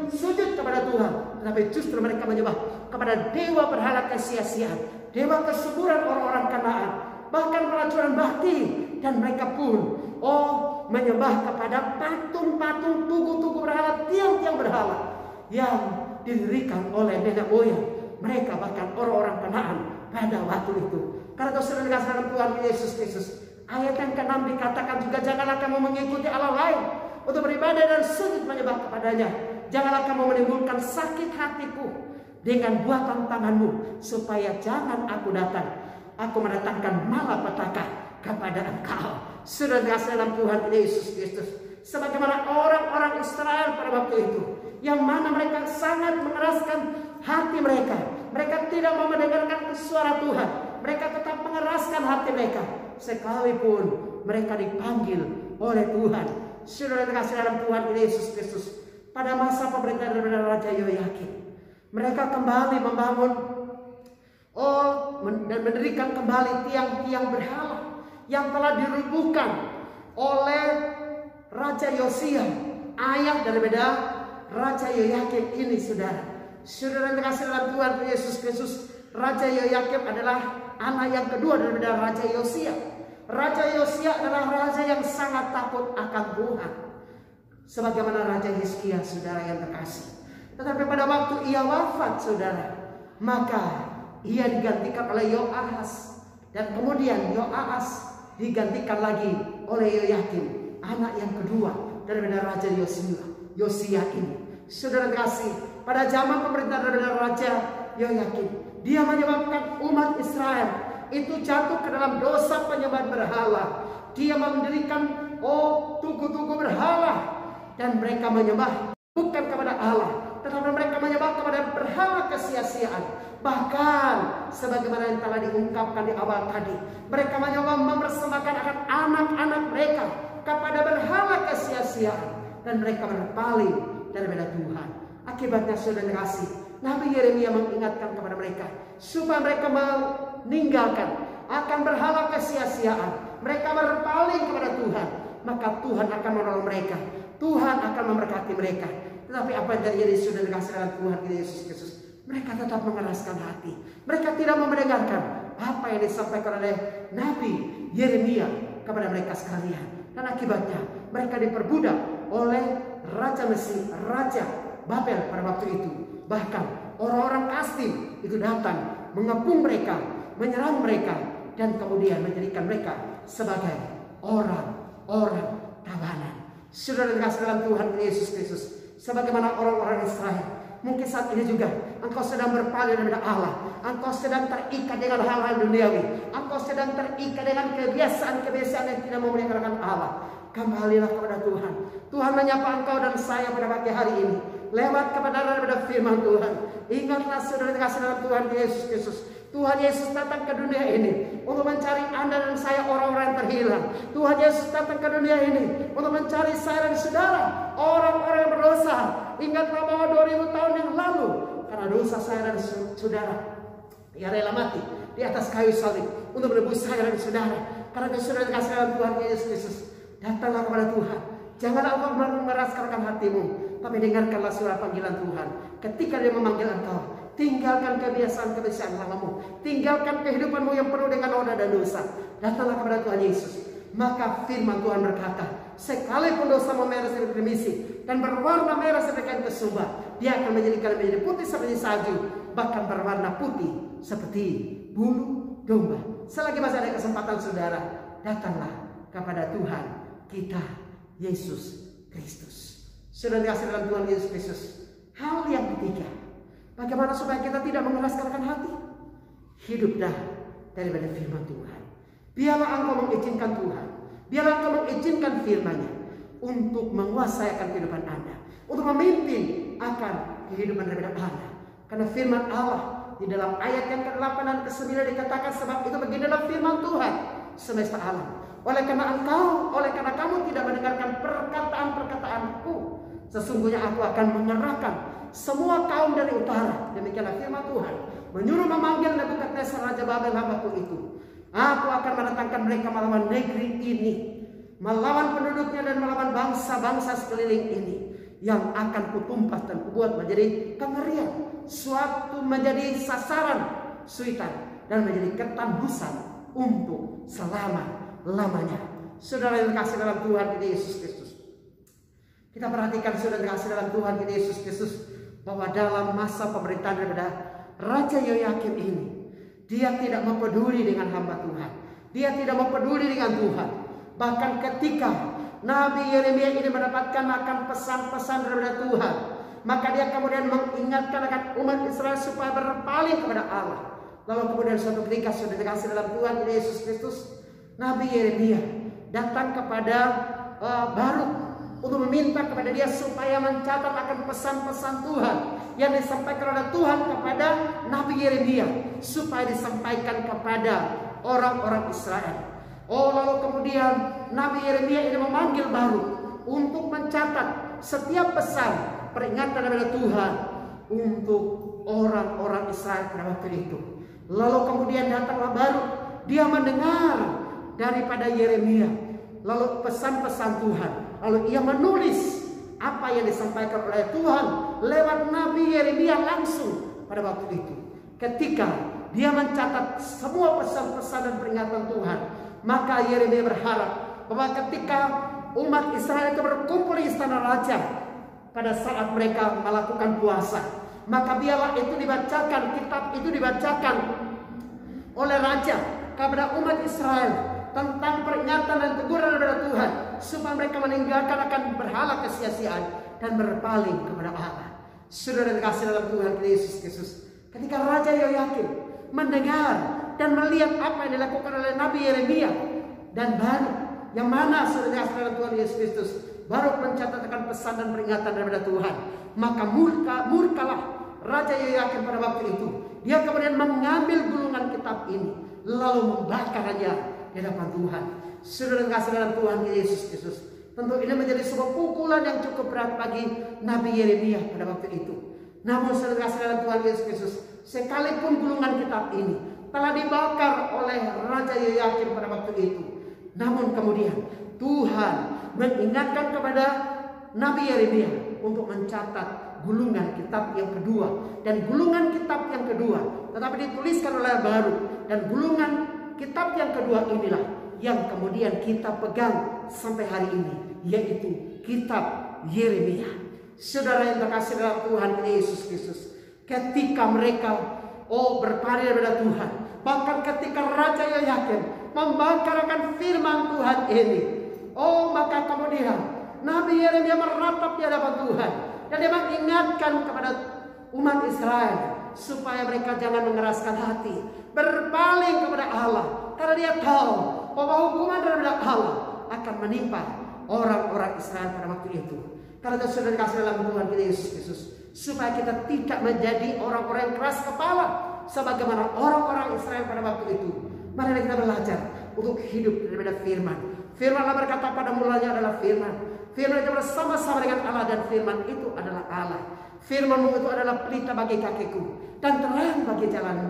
sujud kepada Tuhan, tetapi justru mereka menyembah kepada dewa berhala kesia-siaan, dewa kesuburan orang-orang Kanaan, bahkan pelacuran bakti. Dan mereka pun menyembah kepada patung-patung, tugu-tugu berhala, tiang-tiang berhala yang didirikan oleh nenek moyang mereka, bahkan orang-orang Kanaan pada waktu itu. Karena itu sudah dikasihkan Tuhan Yesus Kristus, ayat yang ke-6 dikatakan juga, janganlah kamu mengikuti Allah lain untuk beribadah dan sujud menyembah kepadanya. Janganlah kamu menimbulkan sakit hatiku dengan buatan tanganmu, supaya jangan aku datang, aku mendatangkan malapetaka kepada engkau. Sudah dikasih dalam Tuhan Yesus Kristus, sebagaimana orang-orang Israel pada waktu itu, yang mana mereka sangat mengeraskan hati mereka. Mereka tidak mau mendengarkan suara Tuhan, mereka tetap mengeraskan hati mereka, sekalipun mereka dipanggil oleh Tuhan. Sudah dikasih dalam Tuhan Yesus Kristus, pada masa pemerintahan daripada Raja Yoyakim, mereka kembali membangun dan mendirikan kembali tiang-tiang berhala yang telah dirubuhkan oleh Raja Yosia, ayah daripada Raja Yoyakim ini, saudara. Saudara yang terkasih dalam Tuhan Yesus Kristus, Raja Yoyakim adalah anak yang kedua daripada Raja Yosia. Raja Yosia adalah raja yang sangat takut akan Tuhan, sebagaimana Raja Hizkia, saudara yang terkasih. Tetapi pada waktu ia wafat, saudara, maka ia digantikan oleh Yoahas, dan kemudian Yoahas digantikan lagi oleh Yoyakim, anak yang kedua daripada Raja Yosia ini. Saudara kasih, pada zaman pemerintahan daripada Raja Yoyakim, dia menyebabkan umat Israel itu jatuh ke dalam dosa penyembahan berhala. Dia mendirikan tugu-tugu berhala, dan mereka menyembah bukan kepada Allah, tetapi mereka menyembah kepada berhala kesia-siaan. Bahkan sebagaimana yang telah diungkapkan di awal tadi, mereka menyembah mempersembahkan akan anak-anak mereka kepada berhala kesia-siaan, dan mereka berpaling daripada Tuhan. Akibatnya, saudara kasih, Nabi Yeremia mengingatkan kepada mereka supaya mereka meninggalkan akan berhala kesia-siaan. Mereka berpaling kepada Tuhan, maka Tuhan akan menolong mereka, Tuhan akan memberkati mereka. Tetapi apa yang terjadi, saudara kasih dalam Tuhan Yesus Kristus, mereka tetap mengeraskan hati. Mereka tidak mau mendengarkan apa yang disampaikan oleh Nabi Yeremia kepada mereka sekalian. Dan akibatnya mereka diperbudak oleh Raja Mesir, Raja Babel pada waktu itu. Bahkan orang-orang Kastim itu datang mengepung mereka, menyerang mereka, dan kemudian menjadikan mereka sebagai orang-orang tawanan. Saudara dikasih dalam Tuhan Yesus Kristus, sebagaimana orang-orang Israel, mungkin saat ini juga engkau sedang berpaling daripada Allah. Engkau sedang terikat dengan hal-hal duniawi. Engkau sedang terikat dengan kebiasaan-kebiasaan yang tidak memuliakan Allah. Kembalilah kepada Tuhan. Tuhan menyapa engkau dan saya pada pagi hari ini lewat kebenaran daripada firman Tuhan. Ingatlah, saudara dikasih dalam Tuhan Yesus Kristus, Tuhan Yesus datang ke dunia ini untuk mencari Anda dan saya, orang-orang yang terhilang. Tuhan Yesus datang ke dunia ini untuk mencari saya dan saudara, orang-orang yang berdosa. Ingatlah bahwa 2000 tahun yang lalu, karena dosa saya dan saudara, Ia rela mati di atas kayu salib untuk menebus saya dan saudara. Karena saudara dikasih dalam Tuhan Yesus Kristus, datanglah kepada Tuhan. Janganlah engkau meraskan hatimu, tapi dengarkanlah suara panggilan Tuhan. Ketika Dia memanggil engkau, tinggalkan kebiasaan-kebiasaan lamamu, tinggalkan kehidupanmu yang penuh dengan noda dan dosa. Datanglah kepada Tuhan Yesus. Maka firman Tuhan berkata, sekalipun dosamu merah seperti remisi dan berwarna merah seperti kain kesumba, Dia akan menjadi putih seperti salju, bahkan berwarna putih seperti bulu domba. Selagi masih ada kesempatan saudara, datanglah kepada Tuhan kita Yesus Kristus. Sudah dikasih dalam Tuhan Yesus Kristus. Hal yang ketiga, bagaimana supaya kita tidak mengeraskan hati? Hiduplah daripada firman Tuhan. Biarlah engkau mengizinkan Tuhan, biarlah engkau mengizinkan firman-Nya untuk menguasai akan kehidupan Anda, untuk memimpin akan kehidupan daripada Anda. Karena firman Allah di dalam ayat yang ke-8 dan ke-9 dikatakan, sebab itu beginilah firman Tuhan semesta alam. Oleh karena kamu tidak mendengarkan perkataan-perkataanku, sesungguhnya aku akan mengerahkan semua kaum dari utara. Demikianlah firman Tuhan, menyuruh memanggil Nebukadnezar raja Babel hambaku itu. Aku akan mendatangkan mereka melawan negeri ini, melawan penduduknya dan melawan bangsa-bangsa sekeliling ini, yang akan kutumpas dan kubuat menjadi kengerian, suatu menjadi sasaran suitan, dan menjadi ketambusan untuk selama-lamanya. Saudara yang dikasih dalam Tuhan kita Yesus Kristus, kita perhatikan saudara dikasih dalam Tuhan kita Yesus Kristus, bahwa dalam masa pemerintahan daripada Raja Yoyakim ini, dia tidak mempeduli dengan hamba Tuhan, dia tidak mempeduli dengan Tuhan. Bahkan ketika Nabi Yeremia ini mendapatkan akan pesan-pesan daripada Tuhan, maka dia kemudian mengingatkan akan umat Israel supaya berpaling kepada Allah. Lalu kemudian suatu ketika sudah dikasih dalam Tuhan Yesus Kristus, Nabi Yeremia datang kepada Baruk untuk meminta kepada dia supaya mencatat akan pesan-pesan Tuhan yang disampaikan oleh Tuhan kepada Nabi Yeremia, supaya disampaikan kepada orang-orang Israel. Lalu kemudian Nabi Yeremia ini memanggil Baruk untuk mencatat setiap pesan peringatan daripada Tuhan untuk orang-orang Israel pada waktu itu. Lalu kemudian datanglah Baruk, dia mendengar daripada Yeremia, lalu pesan-pesan Tuhan, lalu ia menulis apa yang disampaikan oleh Tuhan lewat Nabi Yeremia langsung pada waktu itu. Ketika dia mencatat semua pesan-pesan dan peringatan Tuhan, maka Yeremia berharap bahwa ketika umat Israel itu berkumpul di istana raja pada saat mereka melakukan puasa, maka biarlah itu dibacakan, kitab itu dibacakan oleh raja kepada umat Israel tentang peringatan dan teguran dari Tuhan, supaya mereka meninggalkan akan berhala kesia-siaan dan berpaling kepada Allah. Saudara dikasih dalam Tuhan Yesus Kristus, ketika Raja Yoyakim mendengar dan melihat apa yang dilakukan oleh Nabi Yeremia dan Baruk, yang mana saudara dikasih dalam Tuhan Yesus Kristus, Baruk mencatatkan pesan dan peringatan daripada Tuhan, maka murkalah Raja Yoyakim pada waktu itu. Dia kemudian mengambil gulungan kitab ini lalu membakarnya di hadapan Tuhan. Saudara kasih dalam Tuhan Yesus Kristus, tentu ini menjadi sebuah pukulan yang cukup berat bagi Nabi Yeremia pada waktu itu. Namun saudara kasih dalam Tuhan Yesus Kristus, sekalipun gulungan kitab ini telah dibakar oleh Raja Yoyakim pada waktu itu, namun kemudian Tuhan mengingatkan kepada Nabi Yeremia untuk mencatat gulungan kitab yang kedua, dan gulungan kitab yang kedua tetapi dituliskan oleh Baruk, dan gulungan kitab yang kedua inilah yang kemudian kita pegang sampai hari ini, yaitu kitab Yeremia. Saudara yang terkasih dalam Tuhan Yesus Kristus, ketika mereka berpaling daripada Tuhan, bahkan ketika Raja Yoyakim membangkarkan firman Tuhan ini, maka kemudian Nabi Yeremia meratap di hadapan Tuhan, dan dia mengingatkan kepada umat Israel supaya mereka jangan mengeraskan hati, berpaling kepada Allah, karena dia tahu bahwa hukuman dari Allah akan menimpa orang-orang Israel pada waktu itu. Karena itu sudah dikasih dalam Tuhan kita Yesus Kristus, supaya kita tidak menjadi orang-orang yang keras kepala sebagaimana orang-orang Israel pada waktu itu. Mari kita belajar untuk hidup daripada firman. Firman Allah berkata pada mulanya adalah firman. Firman itu bersama-sama dengan Allah, dan firman itu adalah Allah. Firman-Mu itu adalah pelita bagi kakiku dan terang bagi jalanku.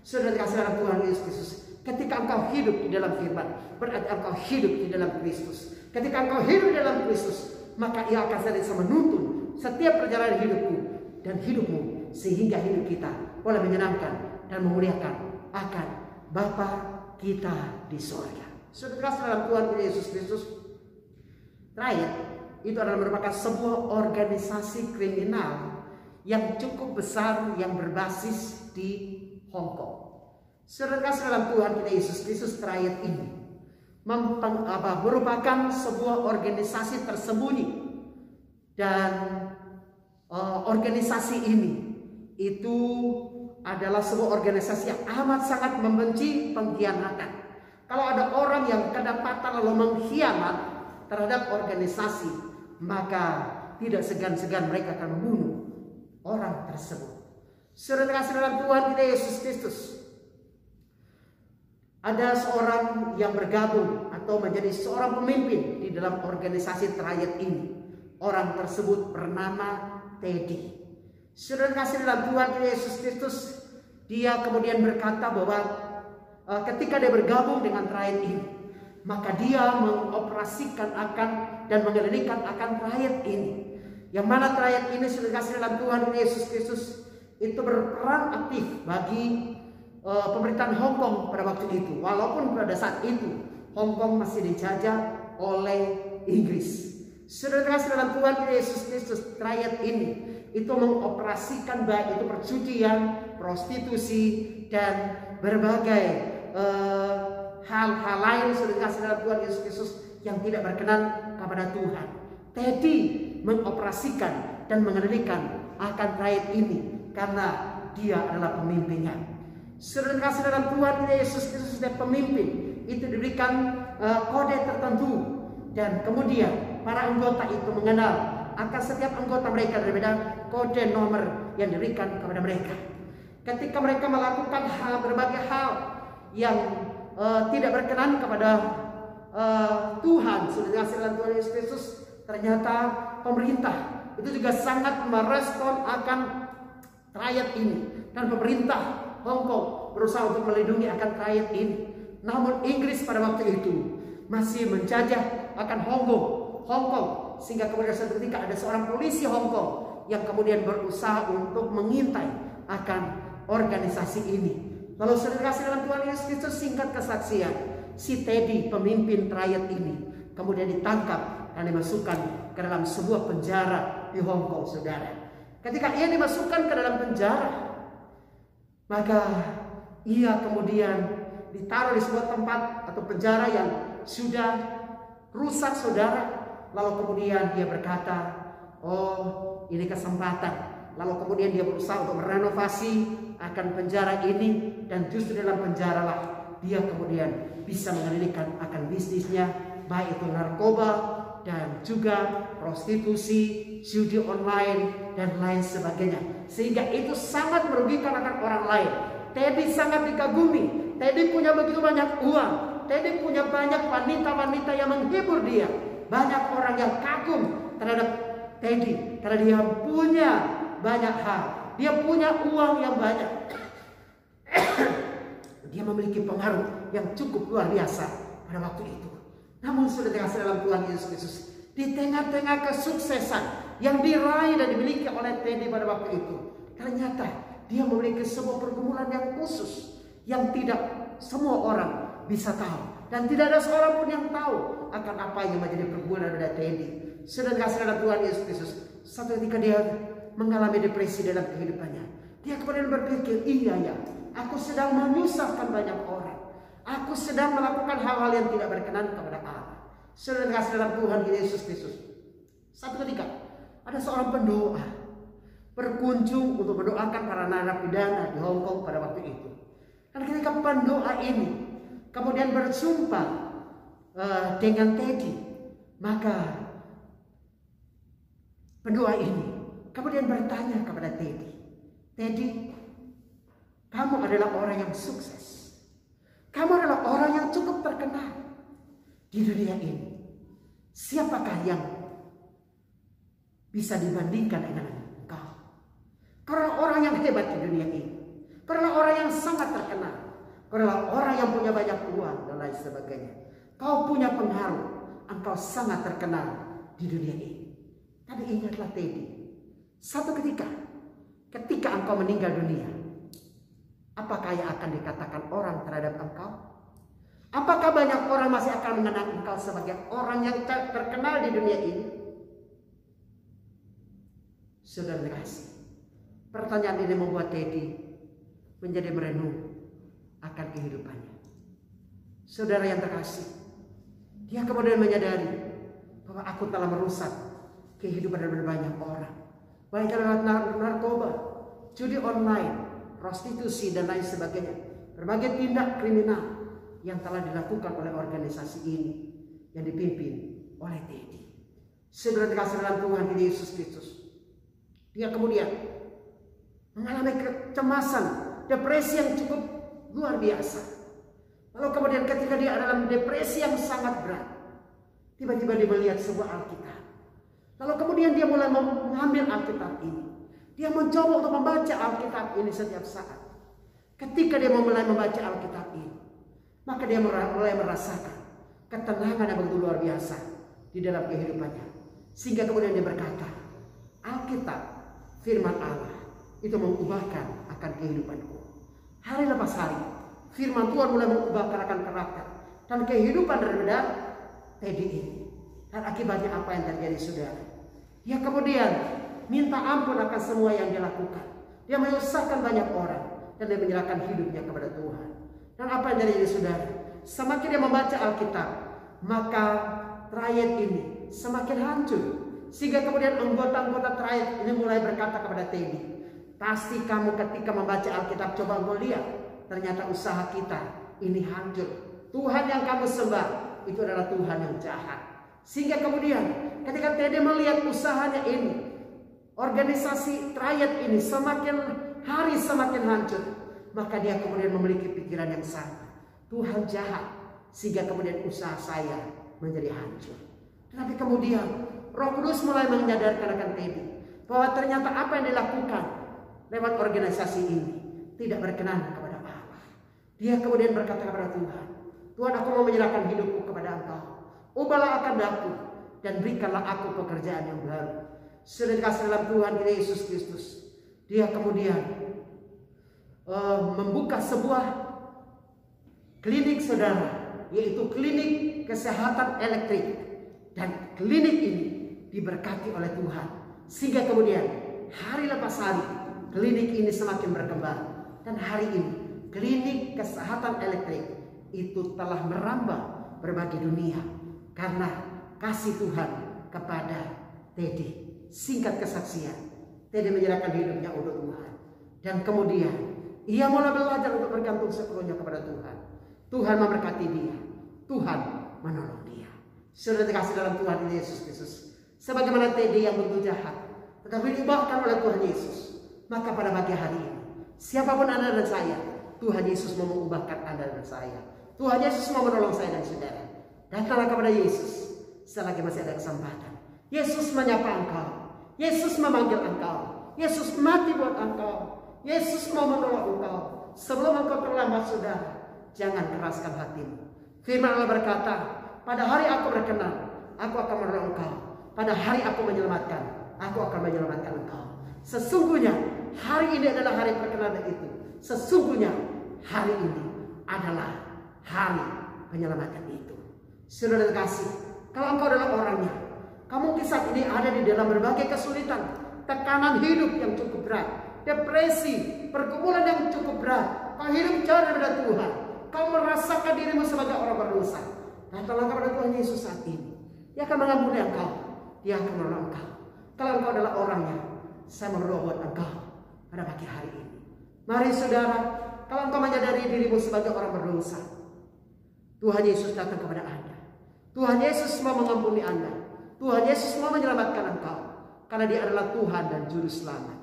Saudara kasih dalam Tuhan Yesus Kristus, ketika engkau hidup di dalam firman, berarti engkau hidup di dalam Kristus. Ketika engkau hidup di dalam Kristus, maka Ia akan senantiasa menuntun setiap perjalanan hidupku dan hidupmu, sehingga hidup kita boleh menyenangkan dan memuliakan akan Bapa kita di sorga. Saudara kasih dalam Tuhan Yesus Kristus, terakhir itu adalah merupakan sebuah organisasi kriminal yang cukup besar yang berbasis di Hong Kong. Saudara kasih dalam Tuhan kita Yesus Kristus, terakhir ini merupakan sebuah organisasi tersembunyi, dan organisasi ini itu adalah sebuah organisasi yang amat sangat membenci pengkhianatan. Kalau ada orang yang kedapatan lalu mengkhianat terhadap organisasi, maka tidak segan-segan mereka akan membunuh orang tersebut. Saudara kasih dalam Tuhan kita Yesus Kristus, ada seorang yang bergabung atau menjadi seorang pemimpin di dalam organisasi triad ini. Orang tersebut bernama Teddy. Saudara kasih dalam Tuhan kita Yesus Kristus, dia kemudian berkata bahwa ketika dia bergabung dengan triad ini, maka dia mengoperasikan akan dan mengendalikan akan triad ini. Yang mana triad ini, saudara kasih dalam Tuhan Yesus Kristus, itu berperan aktif bagi pemerintahan Hong Kong pada waktu itu. Walaupun pada saat itu Hong Kong masih dijajah oleh Inggris. Saudara kasih dalam Tuhan Yesus Kristus, triad ini itu mengoperasikan baik itu perjudian, prostitusi, dan berbagai hal-hal lain, saudara kasih dalam Tuhan Yesus Kristus, yang tidak berkenan kepada Tuhan. Teddy mengoperasikan dan mengendalikan akan triad ini karena dia adalah pemimpinnya. Saudara kasih dalam Tuhan Yesus Kristus, setiap pemimpin itu diberikan kode tertentu, dan kemudian para anggota itu mengenal akan setiap anggota mereka berbeda kode nomor yang diberikan kepada mereka. Ketika mereka melakukan berbagai hal yang tidak berkenan kepada Tuhan, saudara kasih dalam Tuhan Yesus Kristus, ternyata pemerintah itu juga sangat merespon akan triad ini, dan pemerintah Hong Kong berusaha untuk melindungi akan triad ini. Namun Inggris pada waktu itu masih menjajah akan Hong Kong, sehingga kemudian suatu ketika ada seorang polisi Hong Kong yang kemudian berusaha untuk mengintai akan organisasi ini. Lalu saudara kasih dalam Tuhan Yesus Kristus, singkat kesaksian, si Teddy pemimpin triad ini kemudian ditangkap dan dimasukkan ke dalam sebuah penjara di Hong Kong, saudara. Ketika ia dimasukkan ke dalam penjara, maka ia kemudian ditaruh di sebuah tempat atau penjara yang sudah rusak, saudara. Lalu kemudian dia berkata, oh ini kesempatan. Lalu kemudian dia berusaha untuk merenovasi akan penjara ini, dan justru dalam penjara lah dia kemudian bisa mengendalikan akan bisnisnya, baik itu narkoba dan juga prostitusi, judi online, dan lain sebagainya. Sehingga itu sangat merugikan akan orang lain. Teddy sangat dikagumi. Teddy punya begitu banyak uang. Teddy punya banyak wanita-wanita yang menghibur dia. Banyak orang yang kagum terhadap Teddy karena dia punya banyak hal. Dia punya uang yang banyak. Dia memiliki pengaruh yang cukup luar biasa pada waktu itu. Namun sudah dikasih dalam Tuhan Yesus Kristus, di tengah-tengah kesuksesan yang diraih dan dimiliki oleh Teddy pada waktu itu, ternyata dia memiliki sebuah pergumulan yang khusus yang tidak semua orang bisa tahu, dan tidak ada seorang pun yang tahu akan apa yang menjadi pergumulan dari Teddy. Sudah dikasih dalam Tuhan Yesus Kristus, satu ketika dia mengalami depresi dalam kehidupannya, dia kemudian berpikir, iya ya, aku sedang menyusahkan banyak orang. Aku sedang melakukan hal-hal yang tidak berkenan kepada Allah. Sudah dikasih dalam Tuhan Yesus Kristus, satu ketika ada seorang pendoa berkunjung untuk mendoakan para narapidana di Hong Kong pada waktu itu. Dan ketika pendoa ini kemudian berjumpa dengan Teddy, maka pendoa ini kemudian bertanya kepada Teddy, Teddy, kamu adalah orang yang sukses. Kamu adalah orang yang cukup terkenal di dunia ini. Siapakah yang bisa dibandingkan dengan engkau? Karena orang yang hebat di dunia ini. Kau adalah orang yang sangat terkenal. Kau adalah orang yang punya banyak uang dan lain sebagainya. Kau punya pengaruh. Engkau sangat terkenal di dunia ini. Tapi ingatlah Teddy. Satu ketika engkau meninggal dunia, apakah yang akan dikatakan orang terhadap engkau? Apakah banyak orang masih akan mengenang engkau sebagai orang yang terkenal di dunia ini? Saudara kasih, pertanyaan ini membuat Teddy menjadi merenung akan kehidupannya. Saudara yang terkasih, dia kemudian menyadari bahwa aku telah merusak kehidupan dari banyak orang. Baik adalah narkoba, judi online, prostitusi, dan lain sebagainya. Berbagai tindak kriminal yang telah dilakukan oleh organisasi ini yang dipimpin oleh Teddy. Saudara dikasih dalam Tuhan Yesus Kristus, dia kemudian mengalami kecemasan, depresi yang cukup luar biasa. Lalu kemudian ketika dia dalam depresi yang sangat berat, tiba-tiba dia melihat sebuah Alkitab. Lalu kemudian dia mulai mengambil Alkitab ini. Dia mencoba untuk membaca Alkitab ini setiap saat. Ketika dia mulai membaca Alkitab ini, maka dia mulai merasakan ketenangan yang begitu luar biasa di dalam kehidupannya. Sehingga kemudian dia berkata, Alkitab, firman Allah, itu mengubahkan akan kehidupanku. Hari lepas hari, firman Tuhan mulai mengubahkan akan karakter dan kehidupan daripada Teddy ini. Dan akibatnya apa yang terjadi, saudara? Dia kemudian minta ampun akan semua yang dia lakukan. Dia menyusahkan banyak orang dan dia menyerahkan hidupnya kepada Tuhan. Dan apa yang terjadi, saudara? Semakin dia membaca Alkitab, maka triad ini semakin hancur. Sehingga kemudian anggota-anggota triad ini mulai berkata kepada Teddy, pasti kamu ketika membaca Alkitab coba engkau lihat, ternyata usaha kita ini hancur. Tuhan yang kamu sembah itu adalah Tuhan yang jahat. Sehingga kemudian ketika Teddy melihat usahanya ini, organisasi triad ini semakin hari semakin hancur, maka dia kemudian memiliki pikiran yang sama. Tuhan jahat, sehingga kemudian usaha saya menjadi hancur. Tetapi kemudian Roh Kudus mulai menyadarkan akan Teddy bahwa ternyata apa yang dilakukan lewat organisasi ini tidak berkenan kepada Allah. Dia kemudian berkata kepada Tuhan, Tuhan, aku mau menyerahkan hidupku kepada Engkau. Ubahlah akan aku dan berikanlah aku pekerjaan yang baru. Sudah dikasih dalam Tuhan kita Yesus Kristus. Dia kemudian membuka sebuah klinik, saudara, yaitu klinik kesehatan elektrik. Dan klinik ini diberkati oleh Tuhan. Sehingga kemudian hari lepas hari klinik ini semakin berkembang. Dan hari ini klinik kesehatan elektrik itu telah merambah berbagai dunia karena kasih Tuhan kepada Teddy. Singkat kesaksian, Teddy menyerahkan hidupnya untuk Tuhan. Dan kemudian ia mulai belajar untuk bergantung sepenuhnya kepada Tuhan. Tuhan memberkati dia, Tuhan menolong dia. Sudah dikasih dalam Tuhan Yesus Kristus, sebagaimana Teddy yang begitu jahat tetapi diubahkan oleh Tuhan Yesus, maka pada pagi hari ini siapapun Anda dan saya, Tuhan Yesus mau mengubahkan Anda dan saya. Tuhan Yesus mau menolong saya dan saudara. Datanglah kepada Yesus selagi masih ada kesempatan. Yesus menyapa engkau, Yesus memanggil engkau, Yesus mati buat engkau, Yesus mau menolong engkau. Sebelum engkau terlambat, saudara, jangan keraskan hatimu. Firman Allah berkata, pada hari aku berkenan, aku akan menolong engkau. Pada hari aku menyelamatkan, aku akan menyelamatkan engkau. Sesungguhnya hari ini adalah hari perkenanan itu. Sesungguhnya hari ini adalah hari penyelamatan itu. Saudara terkasih, kalau engkau adalah orangnya, kamu saat ini ada di dalam berbagai kesulitan, tekanan hidup yang cukup berat, depresi, pergumulan yang cukup berat, kau hidup jauh dari Tuhan, kau merasakan dirimu sebagai orang berdosa. Datanglah kepada Tuhan Yesus saat ini. Dia akan mengampuni engkau, Dia akan menolong engkau. Kalau engkau adalah orangnya, saya berdoa buat engkau pada pagi hari ini. Mari saudara, kalau engkau menyadari dirimu sebagai orang berdosa, Tuhan Yesus datang kepada Anda. Tuhan Yesus mau mengampuni Anda. Tuhan Yesus mau menyelamatkan engkau. Karena Dia adalah Tuhan dan Juru Selamat.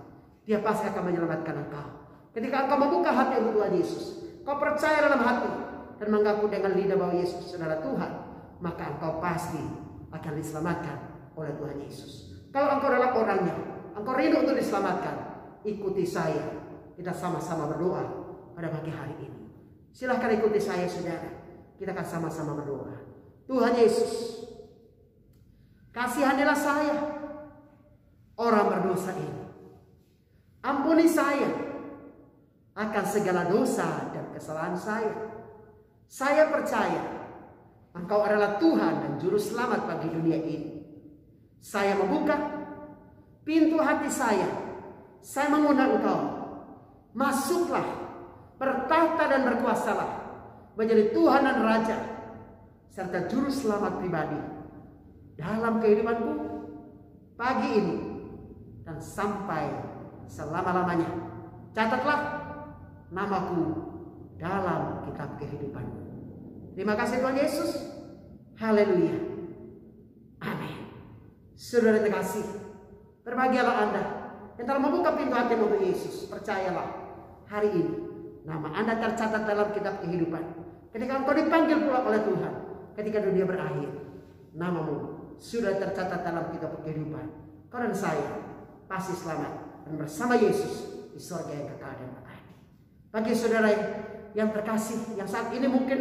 Dia pasti akan menyelamatkan engkau. Ketika engkau membuka hati untuk Tuhan Yesus, kau percaya dalam hati dan mengaku dengan lidah bahwa Yesus adalah Tuhan, maka engkau pasti akan diselamatkan oleh Tuhan Yesus. Kalau engkau adalah orangnya, engkau rindu untuk diselamatkan, ikuti saya kita sama-sama berdoa pada pagi hari ini. Silahkan ikuti saya saudara. Kita akan sama-sama berdoa. Tuhan Yesus, kasihanilah saya, orang berdosa ini. Ampuni saya akan segala dosa dan kesalahan saya. Saya percaya Engkau adalah Tuhan dan Juru Selamat bagi dunia ini. Saya membuka pintu hati saya. Saya mengundang Engkau. Masuklah, bertahta dan berkuasalah menjadi Tuhan dan Raja serta Juru Selamat pribadi dalam kehidupanku pagi ini dan sampai selama-lamanya. Catatlah namaku dalam kitab kehidupanmu. Terima kasih Tuhan Yesus. Haleluya. Amin. Saudara terkasih, berbahagialah Anda yang telah membuka pintu hati untuk Yesus. Percayalah, hari ini nama Anda tercatat dalam kitab kehidupan. Ketika engkau dipanggil pula oleh Tuhan, ketika dunia berakhir, namamu sudah tercatat dalam kitab kehidupan. Kau dan saya pasti selamat dan bersama Yesus di surga yang kekal dan abadi. Bagi saudara yang terkasih, yang saat ini mungkin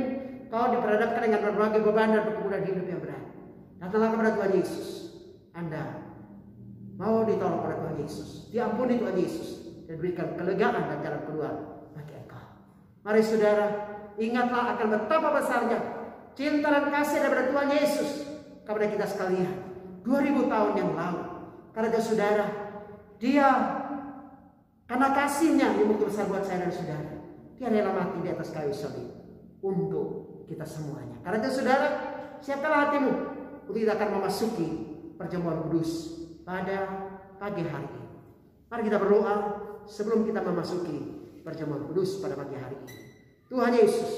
kau diperhadapkan dengan berbagai beban dan pergumulan hidup yang berat, datanglah kepada Tuhan Yesus. Anda mau ditolong oleh Tuhan Yesus, diampuni Tuhan Yesus, dan berikan kelegaan dan jalan keluar bagi engkau. Mari saudara, ingatlah akan betapa besarnya cinta dan kasih daripada Tuhan Yesus kepada kita sekalian 2000 tahun yang lalu. Karena itu saudara, Dia karena kasihnya memukul besar buat saya dan saudara, Dia rela mati di atas kayu salib untuk kita semuanya. Karena itu saudara, siapkanlah hatimu untuk kita akan memasuki perjamuan kudus pada pagi hari ini. Mari kita berdoa sebelum kita memasuki perjamuan kudus pada pagi hari ini. Tuhan Yesus,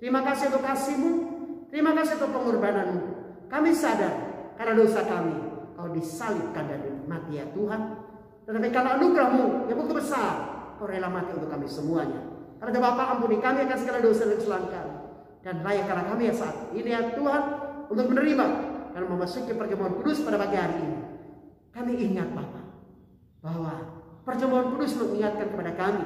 terima kasih untuk kasih-Mu, terima kasih untuk pengorbanan-Mu. Kami sadar karena dosa kami, Kau disalibkan dan mati ya Tuhan. Tetapi karena anugerah-Mu yang begitu besar, Kau rela mati untuk kami semuanya. Karena Bapa, ampuni kami akan segala dosa dan kesalahan kami. Dan layakkanlah kami ya saat ini ya Tuhan untuk menerima dan memasuki perjamuan kudus pada pagi hari ini. Kami ingat Bapa bahwa perjamuan kudus mengingatkan kepada kami,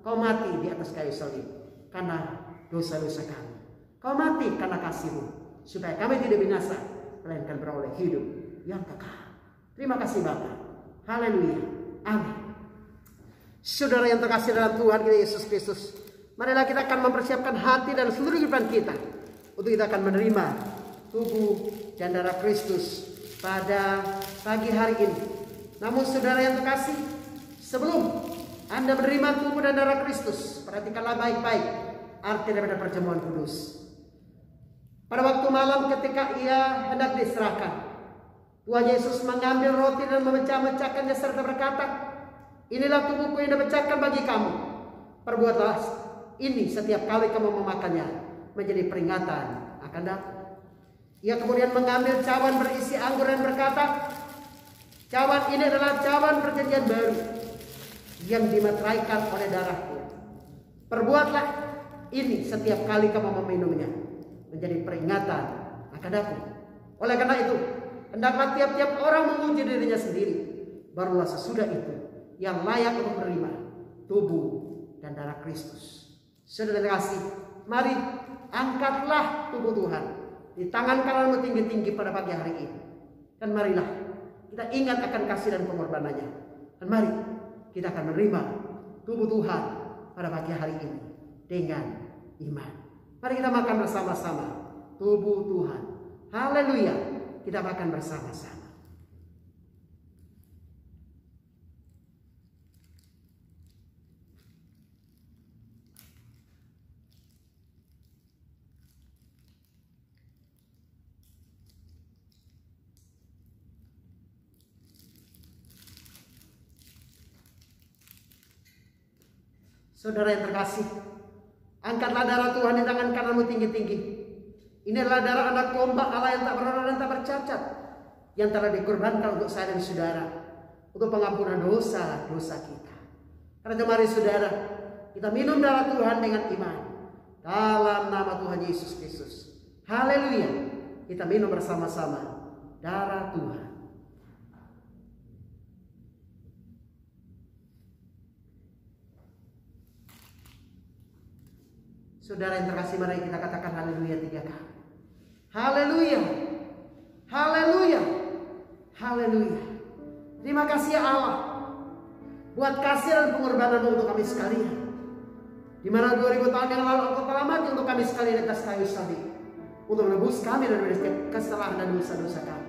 Kau mati di atas kayu salib karena dosa-dosa kami. Kau mati karena kasih-Mu supaya kami tidak binasa, melainkan beroleh hidup yang kekal. Terima kasih Bapa. Haleluya. Amin. Saudara yang terkasih dalam Tuhan kita Yesus Kristus, marilah kita akan mempersiapkan hati dan seluruh kehidupan kita untuk kita akan menerima tubuh dan darah Kristus pada pagi hari ini. Namun saudara yang terkasih, sebelum Anda menerima tubuh dan darah Kristus, perhatikanlah baik-baik arti daripada perjamuan kudus. Pada waktu malam ketika Ia hendak diserahkan, Tuhan Yesus mengambil roti dan memecah-mecahkannya serta berkata, "Inilah tubuhku yang dipecahkan bagi kamu. Perbuatlah ini setiap kali kamu memakannya menjadi peringatan akan aku." Ia kemudian mengambil cawan berisi anggur dan berkata, "Cawan ini adalah cawan perjanjian baru yang dimeteraikan oleh darahku. Perbuatlah ini setiap kali kamu meminumnya menjadi peringatan akan aku." Oleh karena itu, hendaklah tiap-tiap orang menguji dirinya sendiri, barulah sesudah itu yang layak untuk menerima tubuh dan darah Kristus. Saudara kasih, mari angkatlah tubuh Tuhan di tangan kananmu tinggi-tinggi pada pagi hari ini. Dan marilah kita ingat akan kasih dan pengorbanannya. Dan mari kita akan menerima tubuh Tuhan pada pagi hari ini dengan iman. Mari kita makan bersama-sama tubuh Tuhan. Haleluya. Kita makan bersama-sama. Saudara yang terkasih, angkatlah darah Tuhan di tangan kananmu tinggi-tinggi. Ini adalah darah anak domba Allah yang tak bernoda dan tak bercacat, yang telah dikorbankan untuk saya dan saudara, untuk pengampunan dosa-dosa kita. Karena itu mari saudara, kita minum darah Tuhan dengan iman dalam nama Tuhan Yesus Kristus. Haleluya. Kita minum bersama-sama darah Tuhan. Saudara yang terkasih, mari kita katakan haleluya 3 kali. Haleluya. Haleluya. Haleluya. Terima kasih ya Allah buat kasih dan pengorbanan untuk kami sekalian. Di mana 2000 tahun yang lalu Engkau telah mati untuk kami sekalian di atas kayu salib, untuk menebus kami dari setiap kesalahan dan dosa-dosa kami.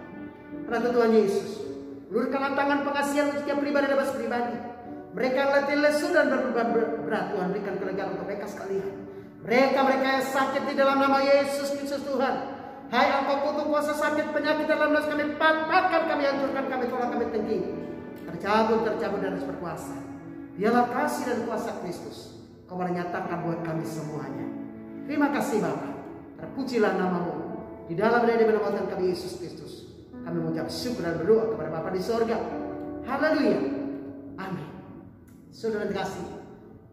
Karena Tuhan Yesus, ulurkanlah tangan pengasihan untuk setiap pribadi dan pribadi. Mereka yang letih lesu dan berbeban berat, Tuhan berikan kelegaan untuk mereka sekalian. Mereka yang sakit di dalam nama Yesus Kristus Tuhan. Hai Engkau kutuk kuasa sakit penyakit dalam nas kami patahkan, kami hancurkan, kami tolak, kami tengking. Tercabut dan harus berkuasa. Biarlah kasih dan kuasa Kristus Kau menyatakan buat kami semuanya. Terima kasih Bapa. Terpujilah nama-Mu. Di dalam dan di menamatkan kami Yesus Kristus, kami mengucap syukur dan berdoa kepada Bapa di sorga. Haleluya. Amin. Saudara terkasih,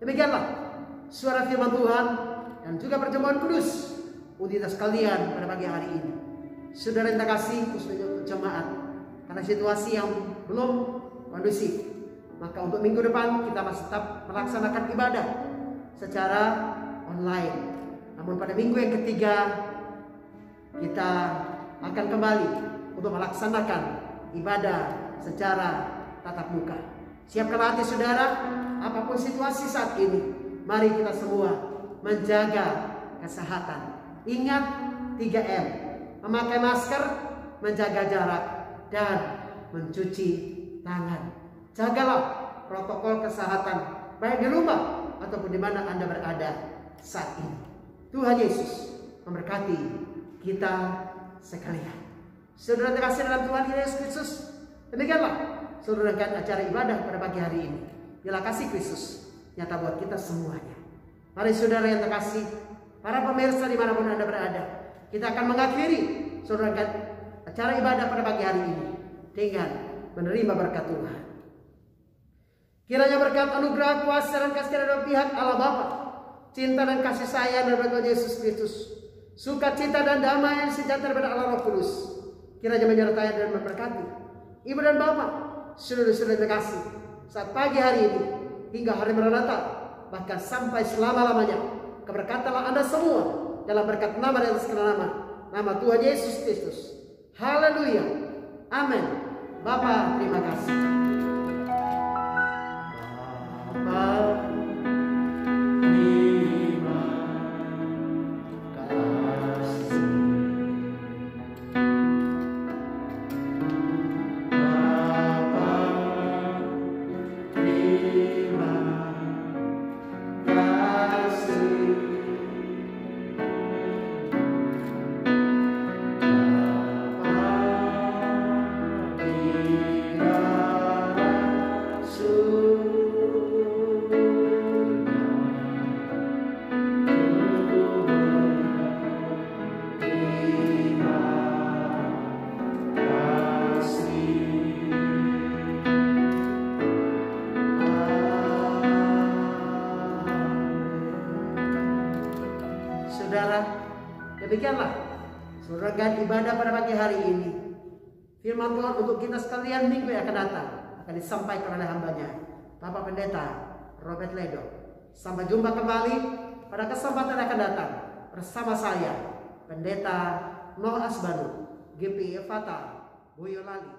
demikianlah suara firman Tuhan dan juga perjamuan kudus untuk kita sekalian pada pagi hari ini. Saudara yang terkasih, khususnya untuk jemaat, karena situasi yang belum kondusif, maka untuk minggu depan kita masih tetap melaksanakan ibadah secara online. Namun pada minggu yang ketiga kita akan kembali untuk melaksanakan ibadah secara tatap muka. Siapkan hati saudara, apapun situasi saat ini, mari kita semua menjaga kesehatan. Ingat 3M, memakai masker, menjaga jarak, dan mencuci tangan. Jagalah protokol kesehatan, baik di rumah ataupun di mana Anda berada saat ini. Tuhan Yesus memberkati kita sekalian. Saudara terkasih dalam Tuhan Yesus Kristus, demikianlah saudara acara ibadah pada pagi hari ini. Biarlah kasih Kristus nyata buat kita semuanya. Mari saudara yang terkasih, para pemirsa dimanapun Anda berada, kita akan mengakhiri saudara acara ibadah pada pagi hari ini dengan menerima berkat Tuhan. Kiranya berkat anugerah kuasa dan kasih dari pihak Allah Bapa, cinta dan kasih sayang dari Tuhan Yesus Kristus, sukacita dan damai yang sejahtera dari Allah Roh Kudus, kiranya menyertai dan memberkati ibu dan bapak, saudara-saudara terkasih, saat pagi hari ini hingga hari Maranatha, bahkan sampai selama-lamanya. Keberkatanlah Anda semua dalam berkat nama dan atas nama Tuhan Yesus Kristus. Haleluya. Amin. Bapa, terima kasih. Bapa, terima kasih. Bapa, terima kasih. Saudara, demikianlah saudara ibadah pada pagi hari ini. Firman Tuhan untuk kita sekalian minggu yang akan datang akan disampaikan oleh hambanya, Bapak Pendeta Robert Ledo. Sampai jumpa kembali pada kesempatan yang akan datang bersama saya, Pendeta Noah Asbanu, GPI Fata, Boyolali.